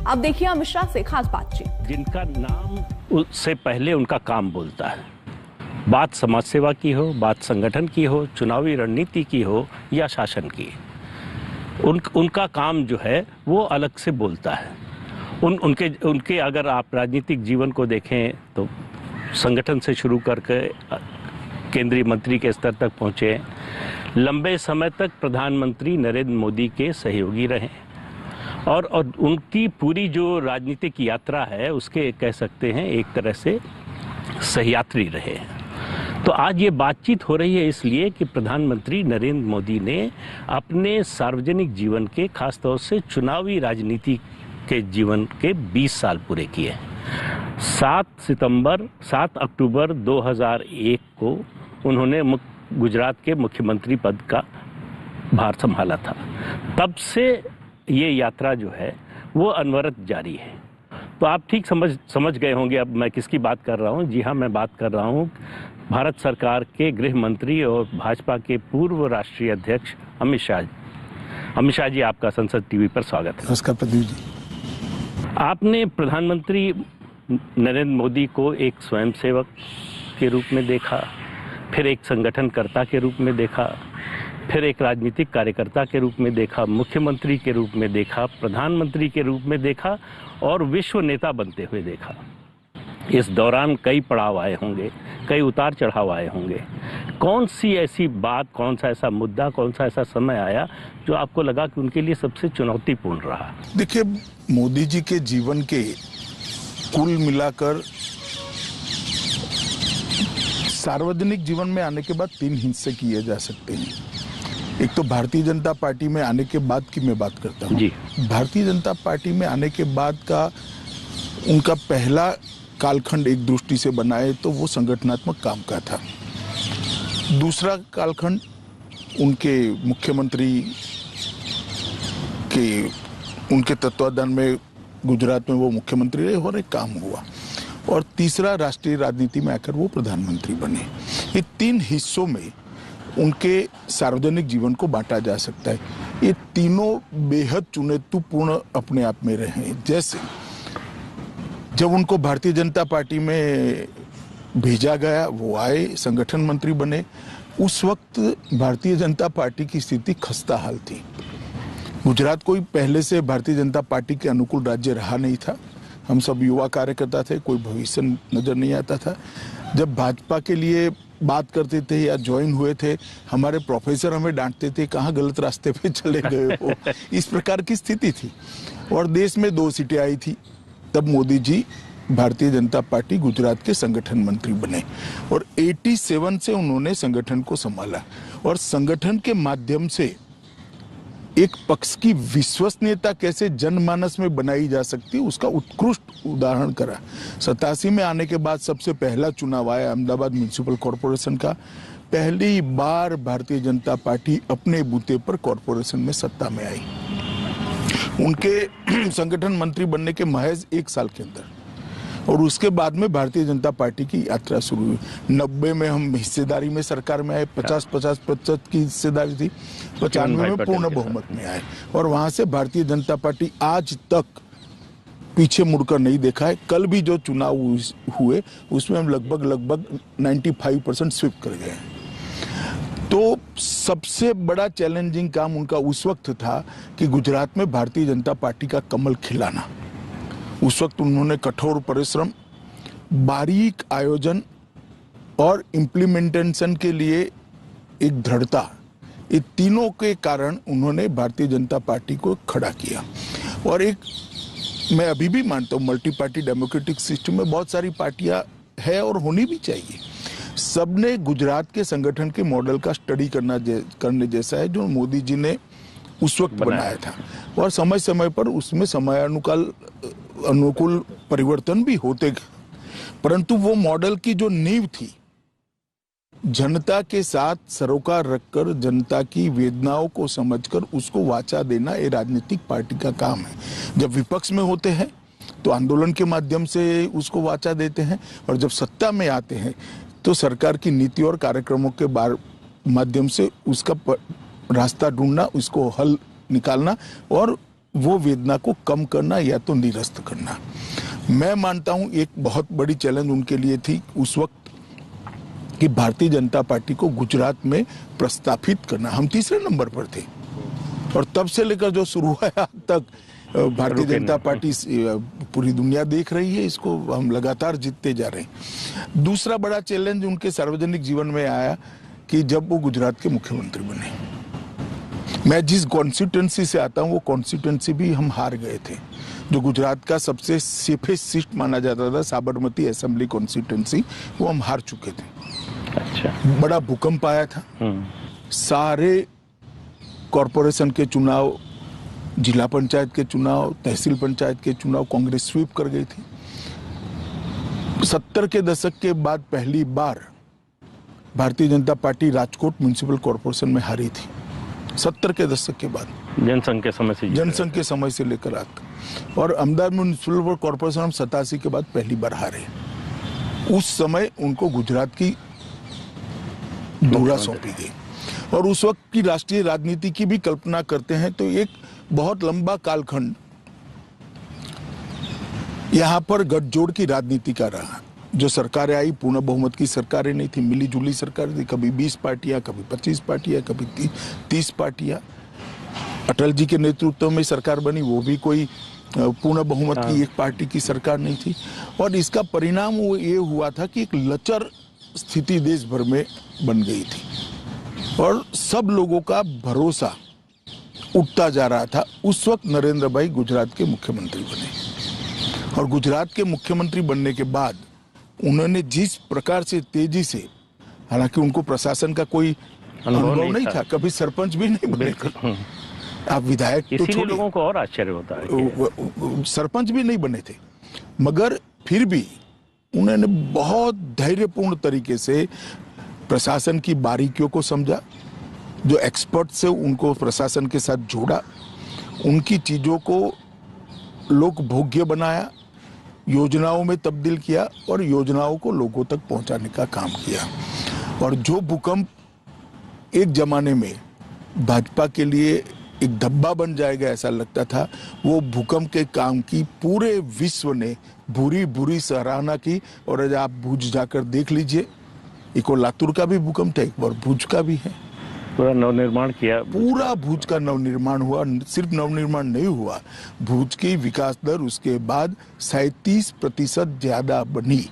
अब देखिए अमित शाह से खास बातचीत। जिनका नाम उससे पहले उनका काम बोलता है, बात समाज सेवा की हो, बात संगठन की हो, चुनावी रणनीति की हो या शासन की, उनका काम जो है वो अलग से बोलता है। उनके अगर आप राजनीतिक जीवन को देखें तो संगठन से शुरू करके केंद्रीय मंत्री के स्तर तक पहुंचे, लंबे समय तक प्रधानमंत्री नरेंद्र मोदी के सहयोगी रहे और उनकी पूरी जो राजनीतिक यात्रा है उसके कह सकते हैं एक तरह से सहयात्री रहे। तो आज ये बातचीत हो रही है इसलिए कि प्रधानमंत्री नरेंद्र मोदी ने अपने सार्वजनिक जीवन के, खासतौर से चुनावी राजनीति के जीवन के 20 साल पूरे किए। 7 अक्टूबर 2001 को उन्होंने गुजरात के मुख्यमंत्री पद का भार संभाला था। तब से ये यात्रा जो है वो अनवरत जारी है। तो आप ठीक समझ गए होंगे अब मैं किसकी बात कर रहा हूँ। जी हाँ, मैं बात कर रहा हूँ भारत सरकार के गृह मंत्री और भाजपा के पूर्व राष्ट्रीय अध्यक्ष अमित शाह। अमित शाह जी, आपका संसद टीवी पर स्वागत है। नमस्कार प्रदीप जी। आपने प्रधानमंत्री नरेंद्र मोदी को एक स्वयंसेवक के रूप में देखा, फिर एक संगठनकर्ता के रूप में देखा, फिर एक राजनीतिक कार्यकर्ता के रूप में देखा, मुख्यमंत्री के रूप में देखा, प्रधानमंत्री के रूप में देखा और विश्व नेता बनते हुए देखा। इस दौरान कई पड़ाव आए होंगे, कई उतार चढ़ाव आए होंगे। कौन सी ऐसी बात, कौन सा ऐसा मुद्दा, कौन सा ऐसा समय आया जो आपको लगा कि उनके लिए सबसे चुनौतीपूर्ण रहा? देखिए, मोदी जी के जीवन के कुल मिलाकर सार्वजनिक जीवन में आने के बाद 3 हिस्से किए जा सकते हैं। एक तो भारतीय जनता पार्टी में आने के बाद की मैं बात करता हूँ जी। भारतीय जनता पार्टी में आने के बाद का उनका पहला कालखंड एक दृष्टि से बनाए तो वो संगठनात्मक काम का था। दूसरा कालखंड उनके मुख्यमंत्री के उनके तत्वाधान में गुजरात में वो मुख्यमंत्री रहे और एक काम हुआ। और तीसरा राष्ट्रीय राजनीति में आकर वो प्रधानमंत्री बने। ये 3 हिस्सों में उनके सार्वजनिक जीवन को बांटा जा सकता है। ये तीनों बेहद चुनौतीपूर्ण अपने आप में रहे। जैसे जब उनको भारतीय जनता पार्टी में भेजा गया, वो आए, संगठन मंत्री बने। उस वक्त भारतीय जनता पार्टी की स्थिति खस्ता हाल थी। गुजरात कोई पहले से भारतीय जनता पार्टी के अनुकूल राज्य रहा नहीं था। हम सब युवा कार्यकर्ता थे, कोई भविष्य नजर नहीं आता था। जब भाजपा के लिए बात करते थे या ज्वाइन हुए थे, हमारे प्रोफेसर हमें डांटते थे, कहाँ गलत रास्ते पे चले गए हो। इस प्रकार की स्थिति थी और देश में 2 सीटें आई थी। तब मोदी जी भारतीय जनता पार्टी गुजरात के संगठन मंत्री बने और 87 से उन्होंने संगठन को संभाला और संगठन के माध्यम से एक पक्ष की विश्वसनीयता कैसे जनमानस में बनाई जा सकती है उसका उत्कृष्ट उदाहरण करा। 87 में आने के बाद सबसे पहला चुनाव आया अहमदाबाद म्युनिसिपल कॉरपोरेशन का। पहली बार भारतीय जनता पार्टी अपने बूते पर कॉरपोरेशन में सत्ता में आई। उनके संगठन मंत्री बनने के महज 1 साल के अंदर और उसके बाद में भारतीय जनता पार्टी की यात्रा शुरू हुई। 90 में हम हिस्सेदारी में सरकार में आए, 50-50% की हिस्सेदारी थी। 95 में पूर्ण बहुमत में आए और वहां से भारतीय जनता पार्टी आज तक पीछे मुड़कर नहीं देखा है। कल भी जो चुनाव हुए उसमें हम लगभग 95% स्वीप कर गए। तो सबसे बड़ा चैलेंजिंग काम उनका उस वक्त था कि गुजरात में भारतीय जनता पार्टी का कमल खिलाना। उस वक्त उन्होंने कठोर परिश्रम, बारीक आयोजन और इम्प्लीमेंटेशन के लिए एक दृढ़ता, ये तीनों के कारण उन्होंने भारतीय जनता पार्टी को खड़ा किया। और एक मैं अभी भी मानता हूँ मल्टी पार्टी डेमोक्रेटिक सिस्टम में बहुत सारी पार्टियां है और होनी भी चाहिए। सबने गुजरात के संगठन के मॉडल का स्टडी करने जैसा है जो मोदी जी ने उस वक्त बनाया था और समय समय पर उसमें अनुकूल परिवर्तन भी होते गए। परंतु वो मॉडल की जो नींव थी, जनता के साथ सरोकार रखकर जनता की वेदनाओं को समझकर उसको वाचा देना ये राजनीतिक पार्टी का काम है। जब विपक्ष में होते हैं तो आंदोलन के माध्यम से उसको वाचा देते हैं और जब सत्ता में आते हैं तो सरकार की नीति और कार्यक्रमों के माध्यम से उसका रास्ता ढूंढना, उसको हल निकालना और वो वेदना को कम करना या तो निरस्त करना। मैं मानता हूं एक बहुत बड़ी चैलेंज उनके लिए थी उस वक्त कि भारतीय जनता पार्टी को गुजरात में प्रस्थापित करना। हम तीसरे नंबर पर थे और तब से लेकर जो शुरू हुआ है अब तक भारतीय जनता पार्टी पूरी दुनिया देख रही है, इसको हम लगातार जीतते जा रहे हैं। दूसरा बड़ा चैलेंज उनके सार्वजनिक जीवन में आया कि जब वो गुजरात के मुख्यमंत्री बने। मैं जिस कॉन्स्टिट्यूंसी से आता हूं वो कॉन्स्टिट्यूंसी भी हम हार गए थे, जो गुजरात का सबसे सेफेस्ट सीट माना जाता था, साबरमती असेंबली कॉन्स्टिट्यूंसी, वो हम हार चुके थे। अच्छा। बड़ा भूकंप आया था, सारे कॉरपोरेशन के चुनाव, जिला पंचायत के चुनाव, तहसील पंचायत के चुनाव कांग्रेस स्वीप कर गई थी। 70 के दशक के बाद पहली बार Bharatiya Janata party Rajkot municipal corporation में हारी थी। 70 के दशक के बाद, जनसंघ के समय से लेकर आज, और अहमदाबाद म्युनिसिपल कॉरपोरेशन हम 87 के बाद पहली बार हारे। उस समय उनको गुजरात की धुरा सौंपी गई और उस वक्त की राष्ट्रीय राजनीति की भी कल्पना करते हैं तो एक बहुत लंबा कालखंड यहां पर गठजोड़ की राजनीति का रहा। जो सरकारें आई पूर्ण बहुमत की सरकारें नहीं थी, मिली जुली सरकार थी, कभी 20 पार्टियां, कभी 25 पार्टियां, कभी 30 पार्टियां। अटल जी के नेतृत्व में सरकार बनी, वो भी कोई पूर्ण बहुमत की एक पार्टी की सरकार नहीं थी। और इसका परिणाम वो ये हुआ था कि एक लचर स्थिति देश भर में बन गई थी और सब लोगों का भरोसा उठता जा रहा था। उस वक्त नरेंद्र भाई गुजरात के मुख्यमंत्री बने और गुजरात के मुख्यमंत्री बनने के बाद उन्होंने जिस प्रकार से तेजी से, हालांकि उनको प्रशासन का कोई अनुभव नहीं था, कभी सरपंच भी नहीं बने थे, आप विधायक तो छोड़िए, लोगों को और आश्चर्य होता है, सरपंच भी नहीं बने थे, मगर फिर भी उन्होंने बहुत धैर्यपूर्ण तरीके से प्रशासन की बारीकियों को समझा, जो एक्सपर्ट से उनको प्रशासन के साथ जोड़ा, उनकी चीजों को लोक भोग्य बनाया, योजनाओं में तब्दील किया और योजनाओं को लोगों तक पहुंचाने का काम किया। और जो भूकंप एक जमाने में भाजपा के लिए एक धब्बा बन जाएगा ऐसा लगता था, वो भूकंप के काम की पूरे विश्व ने बुरी बुरी सराहना की। और आज आप भुज जाकर देख लीजिए, एक और लातूर का भी भूकंप था, एक और भुज का भी है। पूरा नवनिर्माण किया, पूरा भुज का नवनिर्माण हुआ। सिर्फ नवनिर्माण नहीं हुआ, भुज की विकास दर उसके बाद 37% ज्यादा बनी।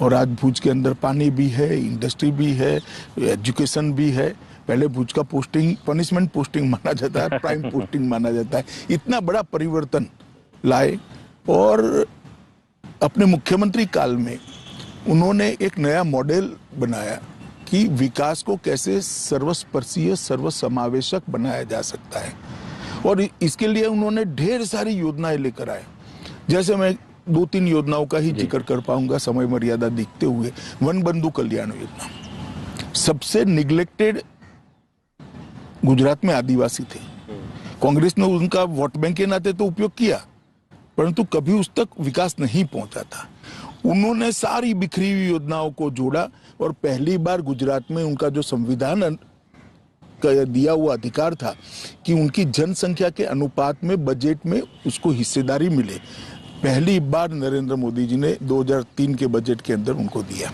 और आज भुज के अंदर पानी भी है, इंडस्ट्री भी है, एजुकेशन भी है। पहले भुज का पोस्टिंग पनिशमेंट पोस्टिंग माना जाता है, प्राइम पोस्टिंग माना जाता है। इतना बड़ा परिवर्तन लाए और अपने मुख्यमंत्री काल में उन्होंने एक नया मॉडल बनाया कि विकास को कैसे सर्वस्पर्शीय, सर्वसमावेशक बनाया जा सकता है। और इसके लिए उन्होंने ढेर सारी योजनाएं लेकर आए। जैसे मैं 2-3 योजनाओं का ही जिक्र कर पाऊंगा समय मर्यादा देखते हुए। वन बंधु कल्याण योजना, सबसे निग्लेक्टेड गुजरात में आदिवासी थे। कांग्रेस ने उनका वोट बैंक के नाते तो उपयोग किया, परंतु कभी उस तक विकास नहीं पहुंचा था। उन्होंने सारी बिखरी हुई योजनाओं को जोड़ा और पहली बार गुजरात में उनका जो संविधान का दिया हुआ अधिकार था कि उनकी जनसंख्या के अनुपात में बजट में उसको हिस्सेदारी मिले, पहली बार नरेंद्र मोदी जी ने 2003 के बजट के अंदर उनको दिया।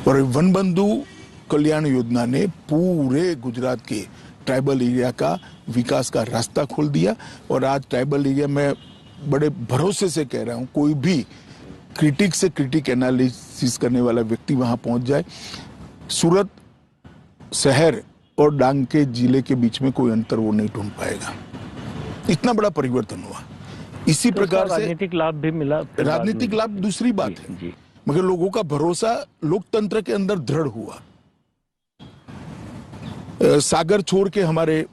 और वन बंधु कल्याण योजना ने पूरे गुजरात के ट्राइबल एरिया का विकास का रास्ता खोल दिया। और आज ट्राइबल एरिया में बड़े भरोसे से कह रहा हूं, कोई भी क्रिटिक से क्रिटिक एनालिसिस करने वाला व्यक्ति वहां पहुंच जाए, सूरत शहर और डांग के जिले के बीच में कोई अंतर वो नहीं ढूंढ पाएगा। इतना बड़ा परिवर्तन हुआ। इसी प्रकार से राजनीतिक लाभ भी मिला। राजनीतिक लाभ दूसरी बात है, मगर लोगों का भरोसा लोकतंत्र के अंदर दृढ़ हुआ। सागर छोड़ के हमारे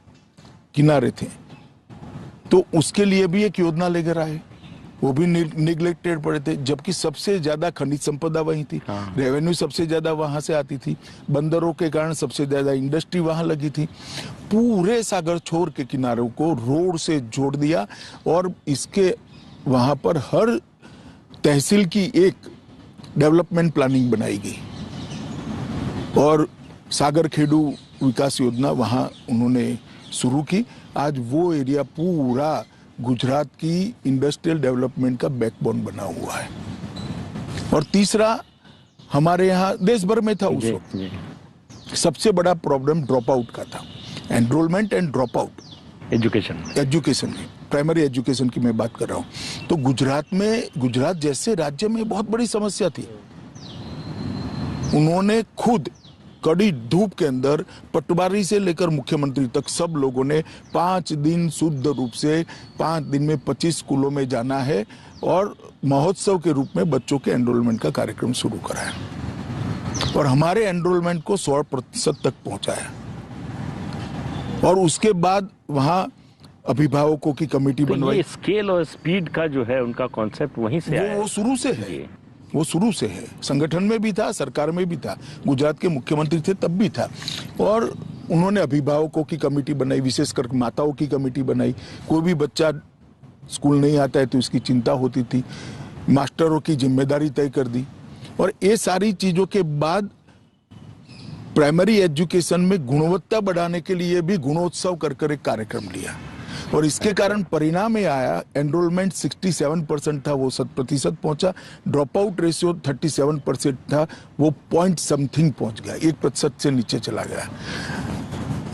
किनारे थे तो उसके लिए भी एक योजना लेकर आए, वो भी निग्लेक्टेड पड़े थे, जबकि सबसे ज्यादा खनिज संपदा वहीं थी। रेवेन्यू सबसे ज्यादा वहां से आती थी, बंदरों के कारण सबसे ज्यादा इंडस्ट्री वहां लगी थी। पूरे सागर छोर के किनारों को रोड से जोड़ दिया और इसके वहां पर हर तहसील की एक डेवलपमेंट प्लानिंग बनाई गई और सागर खेडू विकास योजना वहां उन्होंने शुरू की आज वो एरिया पूरा गुजरात की इंडस्ट्रियल डेवलपमेंट का बैकबोन बना हुआ है। और तीसरा, हमारे यहाँ देश भर में था उस वक्त सबसे बड़ा प्रॉब्लम ड्रॉप आउट का था, enrolment and drop out education में, प्राइमरी एजुकेशन की मैं बात कर रहा हूँ। तो गुजरात जैसे राज्य में बहुत बड़ी समस्या थी। उन्होंने खुद कड़ी धूप के अंदर पटवारी से लेकर मुख्यमंत्री तक सब लोगों ने 5 दिन शुद्ध रूप से 5 दिन में 25 स्कूलों में जाना है और महोत्सव के रूप में बच्चों के एनरोलमेंट का कार्यक्रम शुरू कराया और हमारे एनरोलमेंट को 100% तक पहुंचाया। और उसके बाद वहां अभिभावकों की कमेटी बनवाई। स्केल और स्पीड का जो है उनका कॉन्सेप्ट वहीं से आया। वो शुरू से है, वो शुरू से है। संगठन में भी था, सरकार में भी था, गुजरात के मुख्यमंत्री थे तब भी था। और उन्होंने अभिभावकों की कमेटी बनाई, विशेषकर माताओं की कमेटी बनाई। कोई भी बच्चा स्कूल नहीं आता है तो उसकी चिंता होती थी, मास्टरों की जिम्मेदारी तय कर दी। और ये सारी चीजों के बाद प्राइमरी एजुकेशन में गुणवत्ता बढ़ाने के लिए भी गुणोत्सव कर एक कार्यक्रम लिया और इसके कारण परिणाम ये आया, एनरोलमेंट 67% था, वो 100% पहुंचा। ड्रॉप आउट रेशियो 37% था, वो पॉइंट समथिंग पहुंच गया, 1% से नीचे चला गया।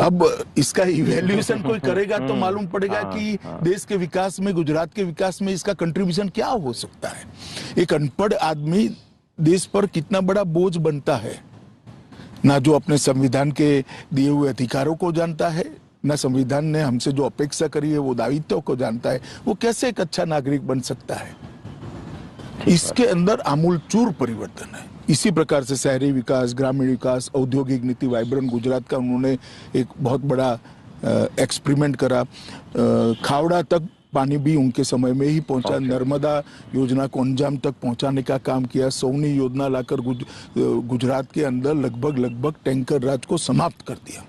अब इसका इवैल्यूएशन कोई करेगा तो मालूम पड़ेगा कि देश के विकास में, गुजरात के विकास में इसका कंट्रीब्यूशन क्या हो सकता है। एक अनपढ़ आदमी देश पर कितना बड़ा बोझ बनता है, ना जो अपने संविधान के दिए हुए अधिकारों को जानता है, ना संविधान ने हमसे जो अपेक्षा करी है वो दायित्व को जानता है, वो कैसे एक अच्छा नागरिक बन सकता है। इसके अंदर आमूलचूर परिवर्तन है। इसी प्रकार से शहरी विकास, ग्रामीण विकास, औद्योगिक नीति, वाइब्रेंट गुजरात का उन्होंने एक बहुत बड़ा एक्सपेरिमेंट करा। खावड़ा तक पानी भी उनके समय में ही पहुंचा। नर्मदा योजना को अंजाम तक पहुंचाने का काम किया। सौनी योजना लाकर गुजरात के अंदर लगभग टैंकर राज को समाप्त कर दिया।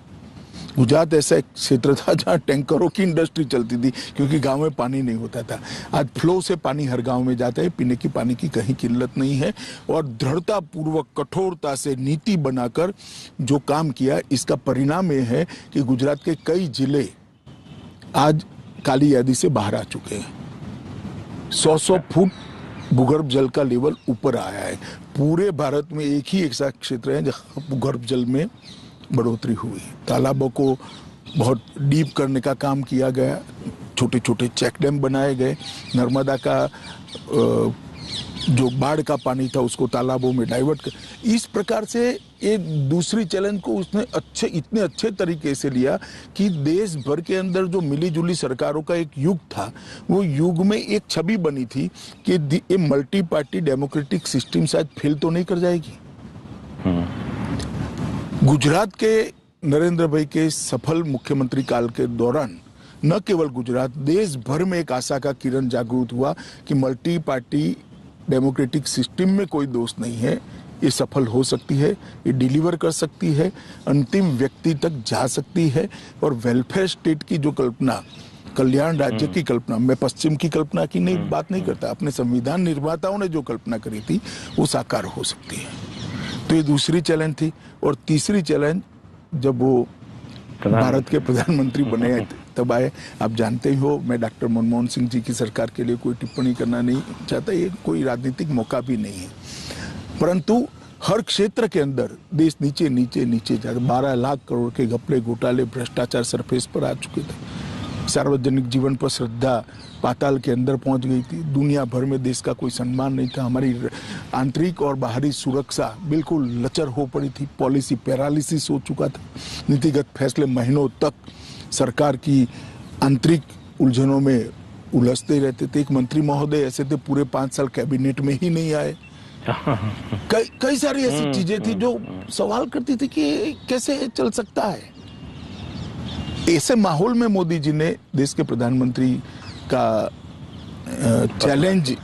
गुजरात ऐसा एक क्षेत्र था जहां टैंकरों की इंडस्ट्री चलती थी क्योंकि गांव में पानी नहीं होता था। आज फ्लो से पानी हर गांव में जाता है, पीने की पानी की कहीं किल्लत नहीं है। और दृढ़ता पूर्वक, कठोरता से नीति बनाकर जो काम किया, इसका परिणाम यह है कि गुजरात के कई जिले आज काली यादी से बाहर आ चुके हैं। 100 फुट भूगर्भ जल का लेवल ऊपर आया है। पूरे भारत में एक ही ऐसा क्षेत्र है जहां भूगर्भ जल में बढ़ोतरी हुई। तालाबों को बहुत डीप करने का काम किया गया, छोटे छोटे चेक डैम बनाए गए। नर्मदा का जो बाढ़ का पानी था उसको तालाबों में डाइवर्ट कर, इस प्रकार से एक दूसरी चैलेंज को उसने इतने अच्छे तरीके से लिया कि देश भर के अंदर जो मिली जुली सरकारों का एक युग था, वो युग में एक छवि बनी थी कि ये मल्टी पार्टी डेमोक्रेटिक सिस्टम शायद फेल तो नहीं कर जाएगी। गुजरात के नरेंद्र भाई के सफल मुख्यमंत्री काल के दौरान न केवल गुजरात, देश भर में एक आशा का किरण जागृत हुआ कि मल्टी पार्टी डेमोक्रेटिक सिस्टम में कोई दोष नहीं है, ये सफल हो सकती है, ये डिलीवर कर सकती है, अंतिम व्यक्ति तक जा सकती है। और वेलफेयर स्टेट की जो कल्पना, कल्याण राज्य की कल्पना, मैं पश्चिम की कल्पना की बात नहीं करता, अपने संविधान निर्माताओं ने जो कल्पना करी थी वो साकार हो सकती है। तो ये दूसरी चैलेंज थी। और तीसरी चैलेंज, जब वो भारत के प्रधानमंत्री बने तब आए। आप जानते ही हो, मैं डॉक्टर मनमोहन सिंह जी की सरकार के लिए कोई टिप्पणी करना नहीं चाहता, ये कोई राजनीतिक मौका भी नहीं है, परंतु हर क्षेत्र के अंदर देश नीचे नीचे नीचे जा, 12 लाख करोड़ के घपले, घोटाले, भ्रष्टाचार सरफेस पर आ चुके थे। सार्वजनिक जीवन पर श्रद्धा पाताल के अंदर पहुंच गई थी। दुनिया भर में देश का कोई सम्मान नहीं था। हमारी आंतरिक और बाहरी सुरक्षा बिल्कुल लचर हो पड़ी थी। पॉलिसी पैरालिसिस हो चुका था। नीतिगत फैसले महीनों तक सरकार की आंतरिक उलझनों में उलझते रहते थे। एक मंत्री महोदय ऐसे थे पूरे 5 साल कैबिनेट में ही नहीं आए। कई सारी ऐसी चीजें थी जो सवाल करती थी कि कैसे चल सकता है। ऐसे माहौल में मोदी जी ने देश के प्रधानमंत्री का चैलेंज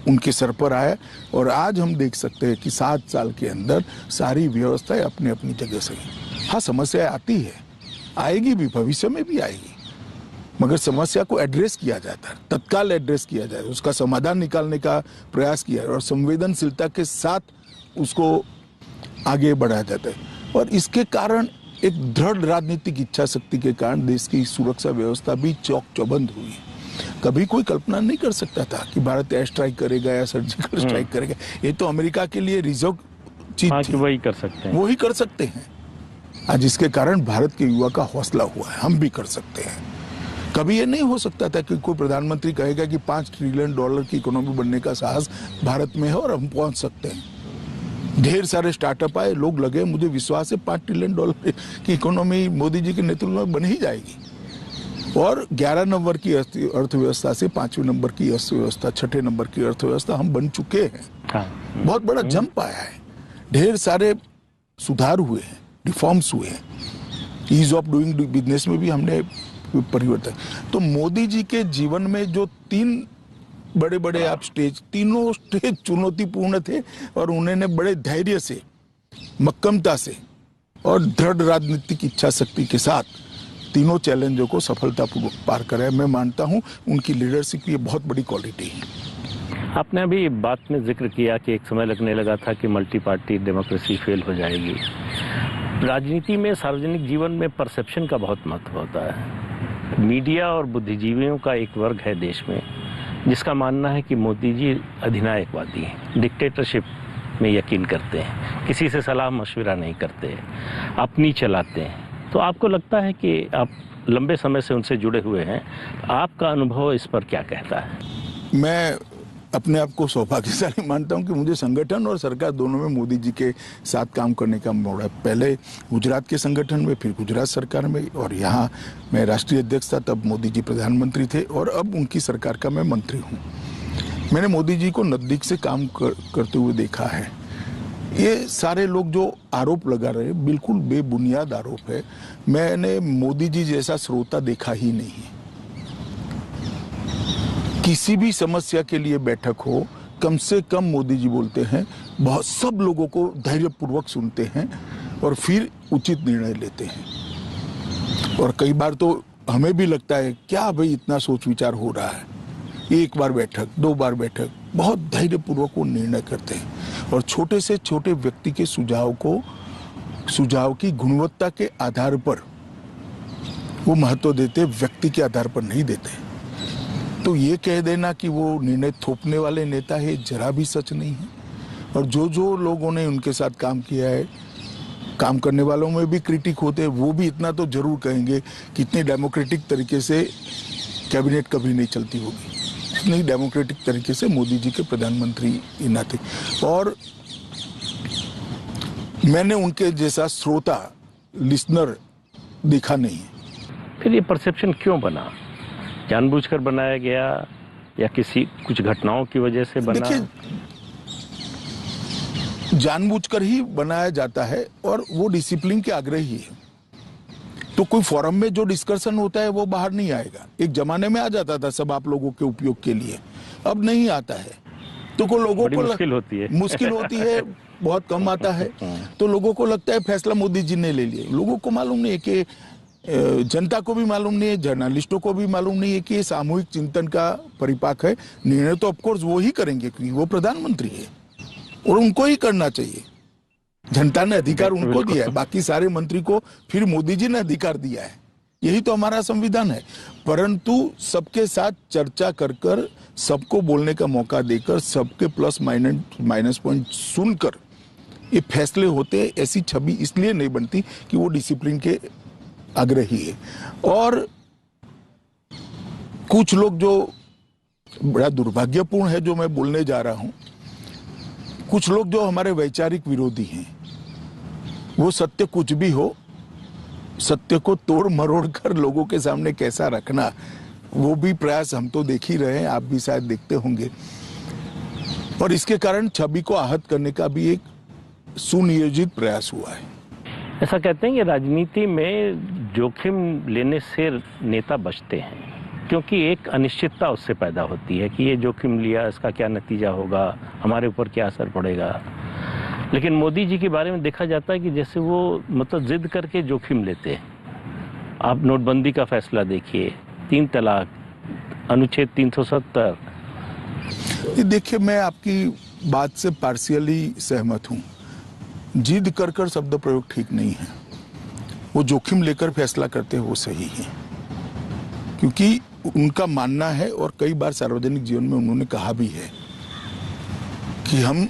उनके सर पर आया और आज हम देख सकते हैं कि 7 साल के अंदर सारी व्यवस्थाएं अपनी अपनी जगह सही। हाँ, समस्या आती है, आएगी भी, भविष्य में भी आएगी, मगर समस्या को एड्रेस किया जाता है, तत्काल एड्रेस किया जाए, उसका समाधान निकालने का प्रयास किया और संवेदनशीलता के साथ उसको आगे बढ़ाया जाता है। और इसके कारण एक दृढ़ राजनीतिक इच्छा शक्ति के कारण देश की सुरक्षा व्यवस्था भी चौक चौबंद हुई। कभी कोई कल्पना नहीं कर सकता था कि भारत एयर स्ट्राइक करेगा या सर्जिकल स्ट्राइक करेगा। ये तो अमेरिका के लिए रिजर्व चीज थी, वही कर सकते हैं, वही कर सकते हैं। आज इसके कारण भारत के युवा का हौसला हुआ है, हम भी कर सकते हैं। कभी ये नहीं हो सकता था कि कोई प्रधानमंत्री कहेगा कि $5 ट्रिलियन की इकोनॉमी बनने का साहस भारत में है और हम पहुंच सकते हैं। ढेर सारे स्टार्टअप आए, लोग लगे, मुझे विश्वास है $5 ट्रिलियन की इकोनॉमी मोदी जी के नेतृत्व में बन ही जाएगी। और 11 नंबर की अर्थव्यवस्था से 5वें नंबर की अर्थव्यवस्था, 6ठे नंबर की अर्थव्यवस्था हम बन चुके हैं। बहुत बड़ा जंप आया है, ढेर सारे सुधार हुए हैं, रिफॉर्म्स हुए हैं, ईज ऑफ डूइंग बिजनेस में भी हमने परिवर्तन। तो मोदी जी के जीवन में जो 3 बड़े बड़े आप स्टेज, तीनों स्टेज चुनौतीपूर्ण थे और उन्होंने बड़े धैर्य से, मक्कमता से और दृढ़ राजनीतिक इच्छा शक्ति के साथ तीनों चैलेंजों को सफलतापूर्वक पार करा है। मैं मानता हूं उनकी लीडरशिप की ये बहुत बड़ी क्वालिटी है। आपने अभी बात में जिक्र किया कि एक समय लगने लगा था कि मल्टी पार्टी डेमोक्रेसी फेल हो जाएगी। राजनीति में, सार्वजनिक जीवन में परसेप्शन का बहुत महत्व होता है। मीडिया और बुद्धिजीवियों का एक वर्ग है देश में जिसका मानना है कि मोदी जी अधिनायकवादी हैं, डिक्टेटरशिप में यकीन करते हैं, किसी से सलाह मशविरा नहीं करते, अपनी चलाते हैं। तो आपको लगता है कि आप लंबे समय से उनसे जुड़े हुए हैं, आपका अनुभव इस पर क्या कहता है? मैं अपने आप को सौभाग्यशाली मानता हूं कि मुझे संगठन और सरकार दोनों में मोदी जी के साथ काम करने का मौका है। पहले गुजरात के संगठन में, फिर गुजरात सरकार में, और यहाँ मैं राष्ट्रीय अध्यक्ष था, तब मोदी जी प्रधानमंत्री थे और अब उनकी सरकार का मैं मंत्री हूँ। मैंने मोदी जी को नजदीक से काम करते हुए देखा है। ये सारे लोग जो आरोप लगा रहे हैं बिल्कुल बेबुनियाद आरोप है। मैंने मोदी जी जैसा श्रोता देखा ही नहीं। किसी भी समस्या के लिए बैठक हो, कम से कम मोदी जी बोलते हैं, बहुत सब लोगों को धैर्यपूर्वक सुनते हैं और फिर उचित निर्णय लेते हैं। और कई बार तो हमें भी लगता है क्या भाई इतना सोच विचार हो रहा है। एक बार बैठक, 2 बार बैठक, बहुत धैर्यपूर्वक वो निर्णय करते हैं और छोटे से छोटे व्यक्ति के सुझाव की गुणवत्ता के आधार पर वो महत्व देते, व्यक्ति के आधार पर नहीं देते। तो ये कह देना कि वो निर्णय थोपने वाले नेता है, जरा भी सच नहीं है। और जो लोगों ने उनके साथ काम किया है, काम करने वालों में भी क्रिटिक होते हैं, वो भी इतना तो जरूर कहेंगे कि इतने डेमोक्रेटिक तरीके से कैबिनेट कभी नहीं चलती होगी, इतनी डेमोक्रेटिक तरीके से मोदी जी के प्रधानमंत्री ना थे। और मैंने उनके जैसा श्रोता, लिसनर देखा नहीं है। फिर ये परसेप्शन क्यों बना? जानबूझकर बनाया गया या कुछ घटनाओं की वजह से बना? देखिए, जानबूझकर ही बनाया जाता है और वो डिसिप्लिन के आग्रही है। तो कोई फोरम में जो डिस्कशन होता है वो बाहर नहीं आएगा। एक जमाने में आ जाता था सब आप लोगों के उपयोग के लिए, अब नहीं आता है। तो को लोगों को मुश्किल होती है, बहुत कम आता है। तो लोगों को लगता है फैसला मोदी जी ने ले लिया। लोगों को मालूम नहीं है कि, जनता को भी मालूम नहीं है, जर्नलिस्टों को भी मालूम नहीं है कि ये सामूहिक चिंतन का परिपाक है। निर्णय तो ऑफकोर्स वो ही करेंगे क्योंकि वो प्रधानमंत्री है और उनको ही करना चाहिए। जनता ने अधिकार उनको दिया है, बाकी सारे मंत्री को फिर मोदी जी ने अधिकार दिया है। यही तो हमारा संविधान है। परंतु सबके साथ चर्चा कर सबको बोलने का मौका देकर, सबके प्लस माइनस पॉइंट सुनकर ये फैसले होते। ऐसी छवि इसलिए नहीं बनती कि वो डिसिप्लिन के आग्रही है। और कुछ लोग, जो बड़ा दुर्भाग्यपूर्ण है जो मैं बोलने जा रहा हूं, कुछ लोग जो हमारे वैचारिक विरोधी हैं, वो सत्य कुछ भी हो, सत्य को तोड़ मरोड़ कर लोगों के सामने कैसा रखना, वो भी प्रयास हम तो देख ही रहे हैं, आप भी शायद देखते होंगे। और इसके कारण छवि को आहत करने का भी एक सुनियोजित प्रयास हुआ है। ऐसा कहते हैं कि राजनीति में जोखिम लेने से नेता बचते हैं क्योंकि एक अनिश्चितता उससे पैदा होती है कि ये जोखिम लिया, इसका क्या नतीजा होगा, हमारे ऊपर क्या असर पड़ेगा। लेकिन मोदी जी के बारे में देखा जाता है कि जैसे वो मतलब जिद करके जोखिम लेते हैं। आप नोटबंदी का फैसला देखिए, 3 तलाक, अनुच्छेद 370। देखिए, मैं आपकी बात से पार्शियली सहमत हूं। जिद कर शब्द प्रयोग ठीक नहीं है। वो जोखिम लेकर फैसला करते हैं वो सही है, क्योंकि उनका मानना है और कई बार सार्वजनिक जीवन में उन्होंने कहा भी है कि हम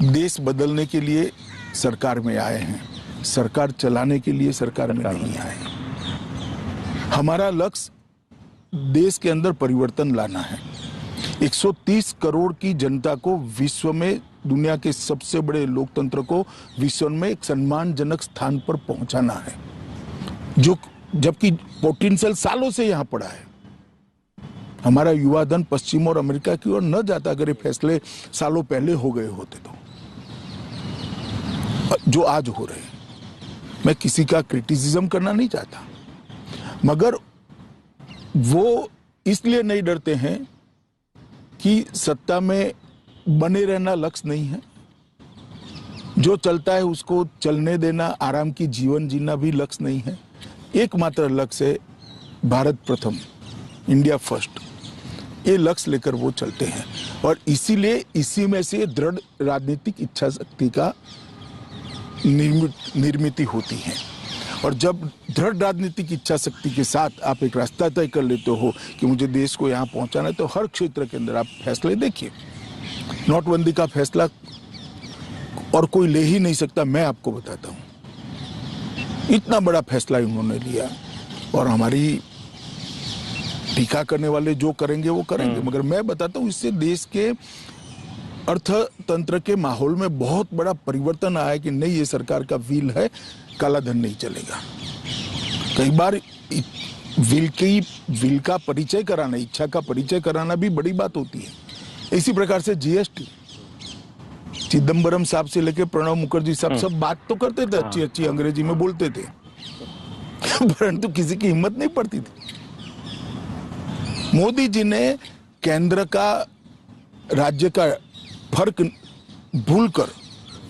देश बदलने के लिए सरकार में आए हैं, सरकार चलाने के लिए सरकार में नहीं आए। हमारा लक्ष्य देश के अंदर परिवर्तन लाना है। 130 करोड़ की जनता को विश्व में, दुनिया के सबसे बड़े लोकतंत्र को विश्व में एक सम्मानजनक स्थान पर पहुंचाना है, जो जबकि पोटेंशियल सालों से यहां पड़ा है। हमारा युवा धन पश्चिम और अमेरिका की ओर न जाता अगर ये फैसले सालों पहले हो गए होते तो, जो आज हो रहे हैं। मैं किसी का क्रिटिसिज्म करना नहीं चाहता, मगर वो इसलिए नहीं डरते हैं कि सत्ता में बने रहना लक्ष्य नहीं है, जो चलता है उसको चलने देना, आराम की जीवन जीना भी लक्ष्य नहीं है। एकमात्र लक्ष्य है भारत प्रथम, इंडिया फर्स्ट। ये लक्ष्य लेकर वो चलते हैं और इसीलिए इसी में से दृढ़ राजनीतिक इच्छा शक्ति का निर्मित होती है। और जब दृढ़ राजनीतिक इच्छा शक्ति के साथ आप एक रास्ता तय कर लेते हो कि मुझे देश को यहाँ पहुंचाना है, तो हर क्षेत्र के अंदर आप फैसले देखिए। नोटबंदी का फैसला और कोई ले ही नहीं सकता, मैं आपको बताता हूं। इतना बड़ा फैसला उन्होंने लिया और हमारी टीका करने वाले जो करेंगे वो करेंगे, मगर मैं बताता हूं इससे देश के अर्थतंत्र के माहौल में बहुत बड़ा परिवर्तन आया कि नहीं, ये सरकार का व्हील है, काला धन नहीं चलेगा। कई बार व्हील का परिचय कराना, इच्छा का परिचय कराना भी बड़ी बात होती है। इसी प्रकार से जीएसटी, चिदम्बरम साहब से लेकर प्रणब मुखर्जी साहब सब बात तो करते थे, अच्छी अच्छी अंग्रेजी में बोलते थे, परंतु किसी की हिम्मत नहीं पड़ती थी। मोदी जी ने केंद्र का राज्य का फर्क भूलकर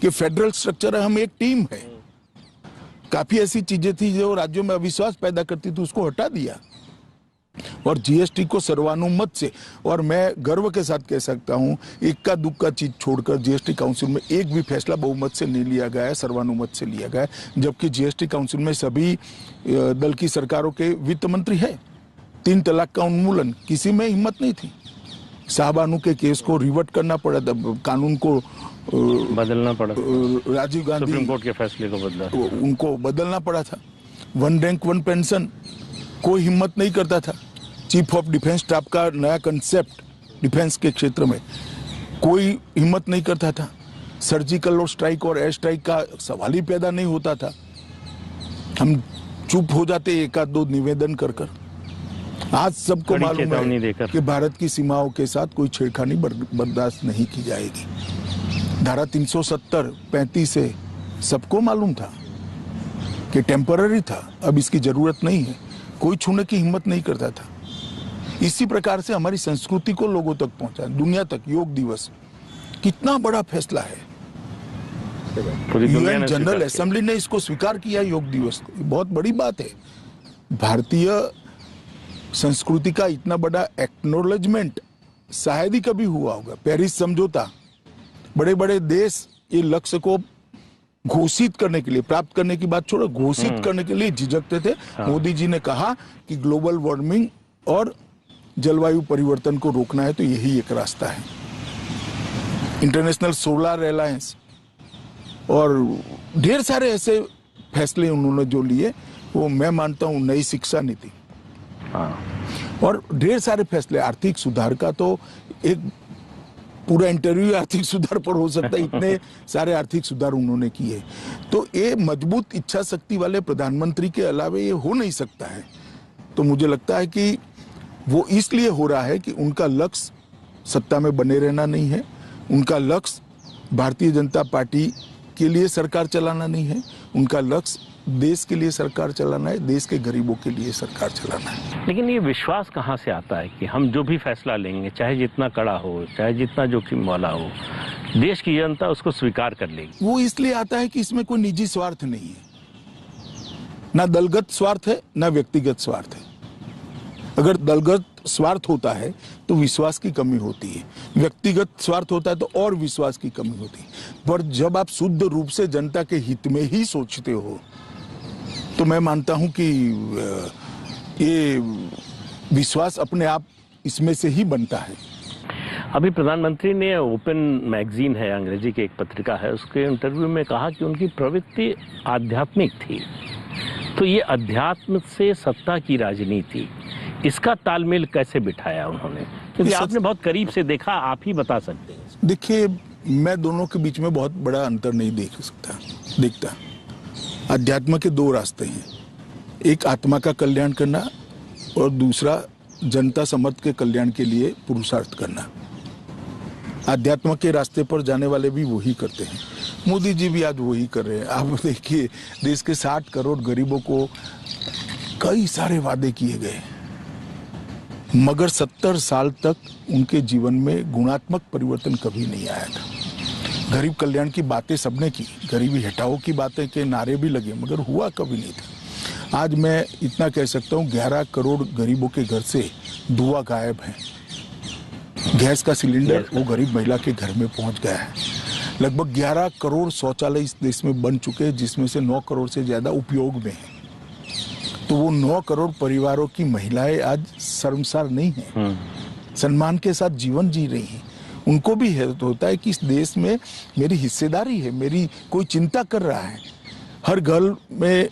कि फेडरल स्ट्रक्चर है, हम एक टीम है, काफी ऐसी चीजें थी जो राज्यों में अविश्वास पैदा करती थी, उसको हटा दिया और जीएसटी को सर्वानुमत से, और मैं गर्व के साथ कह सकता हूं इक्का दुक्का चीज छोड़कर जीएसटी काउंसिल में एक भी फैसला बहुमत से नहीं लिया गया है, सर्वानुमत से लिया गया है। जबकि जीएसटी काउंसिल में सभी दल की सरकारों के वित्त मंत्री है। 3 तलाक का उन्मूलन, किसी में हिम्मत नहीं थी। शाहबानू के केस को रिवर्ट करना पड़ा था, कानून को बदलना पड़ा, राजीव गांधी सुप्रीम कोर्ट के फैसले को बदला, उनको बदलना पड़ा था। 1 रैंक 1 पेंशन, कोई हिम्मत नहीं करता था। चीफ ऑफ डिफेंस स्टाफ का नया कंसेप्ट डिफेंस के क्षेत्र में, कोई हिम्मत नहीं करता था। सर्जिकल और स्ट्राइक और एयर स्ट्राइक का सवाल ही पैदा नहीं होता था। हम चुप हो जाते एक आध दो निवेदन कर कर। आज सबको मालूम है कि भारत की सीमाओं के साथ कोई छेड़खानी बर्दाश्त नहीं की जाएगी। धारा 370, 35 से सबको मालूम था कि टेम्पररी था, अब इसकी जरूरत नहीं है। कोई छूने की हिम्मत नहीं करता था। इसी प्रकार से हमारी संस्कृति को लोगों तक पहुंचा, दुनिया तक। योग दिवस कितना बड़ा फैसला है, यूएन जनरल असेंबली ने इसको स्वीकार किया। योग दिवस बहुत बड़ी बात है। भारतीय संस्कृति का इतना बड़ा एक्नॉलेजमेंट शायद ही कभी हुआ होगा। पेरिस समझौता, बड़े बड़े देश ये लक्ष्य को घोषित करने के लिए, प्राप्त करने की बात छोड़ो, घोषित करने के लिए झिझकते थे। मोदी जी ने कहा कि ग्लोबल वार्मिंग और जलवायु परिवर्तन को रोकना है तो यही एक रास्ता है। इंटरनेशनल सोलर अलायंस और ढेर सारे ऐसे फैसले उन्होंने जो लिए, वो मैं मानता हूं नई शिक्षा नीति और ढेर सारे फैसले। आर्थिक सुधार का तो एक पूरा इंटरव्यू आर्थिक सुधार पर हो सकता है, इतने सारे आर्थिक सुधार उन्होंने किए। तो ये मजबूत इच्छा शक्ति वाले प्रधानमंत्री के अलावा ये हो नहीं सकता है। तो मुझे लगता है कि वो इसलिए हो रहा है कि उनका लक्ष्य सत्ता में बने रहना नहीं है, उनका लक्ष्य भारतीय जनता पार्टी के लिए सरकार चलाना नहीं है, उनका लक्ष्य देश के लिए सरकार चलाना है, देश के गरीबों के लिए सरकार चलाना है। लेकिन ये विश्वास कहाँ से आता है कि हम जो भी फैसला लेंगे, चाहे जितना कड़ा हो, चाहे जितना जोखिम वाला हो, देश की जनता उसको स्वीकार कर लेगी? वो इसलिए आता है कि इसमें कोई निजी स्वार्थ नहीं है, ना दलगत स्वार्थ है ना व्यक्तिगत स्वार्थ है। अगर दलगत स्वार्थ होता है तो विश्वास की कमी होती है, व्यक्तिगत स्वार्थ होता है तो और विश्वास की कमी होती है। पर जब आप शुद्ध रूप से जनता के हित में ही सोचते हो तो मैं मानता हूं कि ये विश्वास अपने आप इसमें से ही बनता है। अभी प्रधानमंत्री ने ओपन मैगजीन है, अंग्रेजी की एक पत्रिका है, उसके इंटरव्यू में कहा कि उनकी प्रवृत्ति आध्यात्मिक थी। तो ये अध्यात्म से सत्ता की राजनीति, इसका तालमेल कैसे बिठाया उन्होंने? क्योंकि आपने बहुत करीब से देखा, आप ही बता सकते हैं। देखिए, मैं दोनों के बीच में बहुत बड़ा अंतर नहीं देखता। अध्यात्म के दो रास्ते हैं, एक आत्मा का कल्याण करना और दूसरा जनता समर्थ के कल्याण के लिए पुरुषार्थ करना। अध्यात्म के रास्ते पर जाने वाले भी वही करते हैं। मोदी जी भी आज वही कर रहे हैं। आप देखिए, देश के 60 करोड़ गरीबों को कई सारे वादे किए गए, मगर 70 साल तक उनके जीवन में गुणात्मक परिवर्तन कभी नहीं आया था। गरीब कल्याण की बातें सबने की, गरीबी हटाओ की बातें के नारे भी लगे, मगर हुआ कभी नहीं था। आज मैं इतना कह सकता हूँ, 11 करोड़ गरीबों के घर से धुआं गायब है। गैस का सिलेंडर वो गरीब महिला के घर में पहुंच गया है। लगभग 11 करोड़ शौचालय इस देश में बन चुके हैं, जिसमें से 9 करोड़ से ज्यादा उपयोग में है। तो वो 9 करोड़ परिवारों की महिलाएं आज शर्मसार नहीं हैं, सम्मान के साथ जीवन जी रही हैं। उनको भी होता है कि इस देश में मेरी हिस्सेदारी है, मेरी कोई चिंता कर रहा है। हर घर में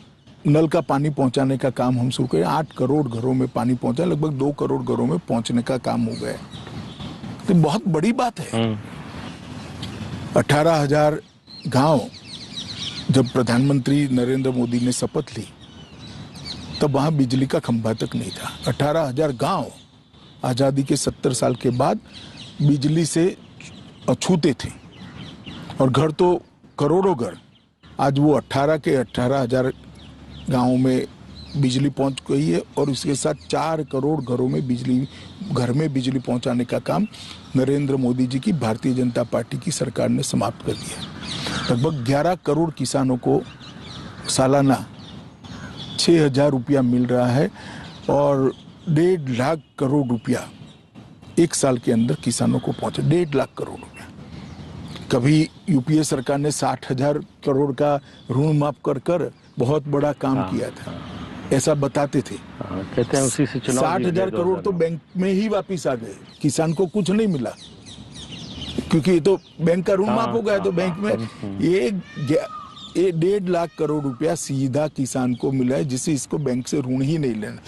नल का पानी पहुंचाने का काम हम शुरू करें। 8 करोड़ घरों में पानी पहुंचा, लगभग 2 करोड़ घरों में पहुंचने का काम हो गया। तो बहुत बड़ी बात है। 18,000 गांव, जब प्रधानमंत्री नरेंद्र मोदी ने शपथ ली तब वहां बिजली का खंभा तक नहीं था। 18,000 गांव आजादी के 70 साल के बाद बिजली से अछूते थे, और घर तो करोड़ों घर। आज वो 18 के 18,000 गांवों में बिजली पहुंच गई है, और उसके साथ 4 करोड़ घरों में घर में बिजली पहुंचाने का काम नरेंद्र मोदी जी की भारतीय जनता पार्टी की सरकार ने समाप्त कर दिया। लगभग 11 करोड़ किसानों को सालाना 6,000 रुपया मिल रहा है, और 1.5 लाख करोड़ रुपया एक साल के अंदर किसानों को पहुंचे। 1.5 लाख करोड़ रुपया। कभी यूपीए सरकार ने 60,000 करोड़ का ऋण माफ कर बहुत बड़ा काम किया था, ऐसा बताते थे। कहते हैं उसी से चुनाव 60,000 करोड़ तो बैंक में ही वापिस आ गए, किसान को कुछ नहीं मिला, क्योंकि ये तो बैंक का ऋण माफ हो गया। तो बैंक में ये 1.5 लाख करोड़ रुपया सीधा किसान को मिला है, जिसे इसको बैंक से ऋण ही नहीं लेना।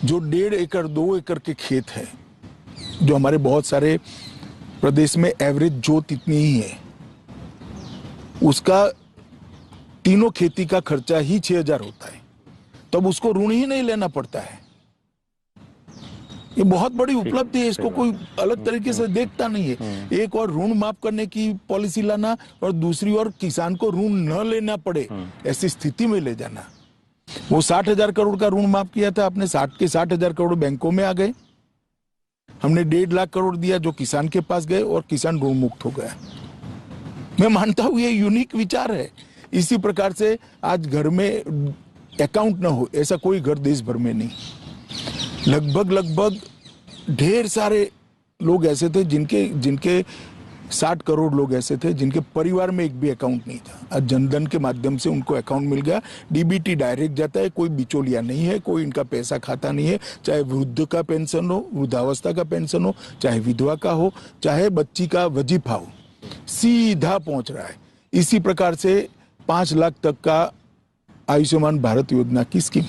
जो 1.5 एकड़ 2 एकड़ के खेत है, जो हमारे बहुत सारे प्रदेश में एवरेज जोत इतनी ही है, उसका तीनों खेती का खर्चा ही 6,000 होता है, तब उसको ऋण ही नहीं लेना पड़ता है। ये बहुत बड़ी उपलब्धि है, इसको कोई अलग तरीके से देखता नहीं है। एक और ऋण माफ करने की पॉलिसी लाना, और दूसरी ओर किसान को ऋण न लेना पड़े ऐसी स्थिति में ले जाना। वो 60,000 करोड़ का ऋण माफ किया था, आपने 60 के 60,000 करोड़ बैंकों में आ गए। हमने 1.5 लाख करोड़ दिया जो किसान के पास गए, और किसान ऋण मुक्त हो गया। मैं मानता हूं ये यूनिक विचार है। इसी प्रकार से आज घर में अकाउंट ना हो ऐसा कोई घर देश भर में नहीं। लगभग ढेर सारे लोग ऐसे थे जिनके 60 करोड़ लोग ऐसे थे जिनके परिवार में एक भी अकाउंट नहीं था। आज जनधन के माध्यम से उनको अकाउंट मिल गया। डीबीटी डायरेक्ट जाता है, कोई बिचौलिया नहीं है, कोई इनका पैसा खाता नहीं है। चाहे वृद्ध का पेंशन हो, वृद्धावस्था का पेंशन हो, चाहे विधवा का हो, चाहे बच्ची का वजीफा हो, सीधा पहुंच रहा है। इसी प्रकार से 5 लाख तक का आयुष्मान भारत योजना की स्कीम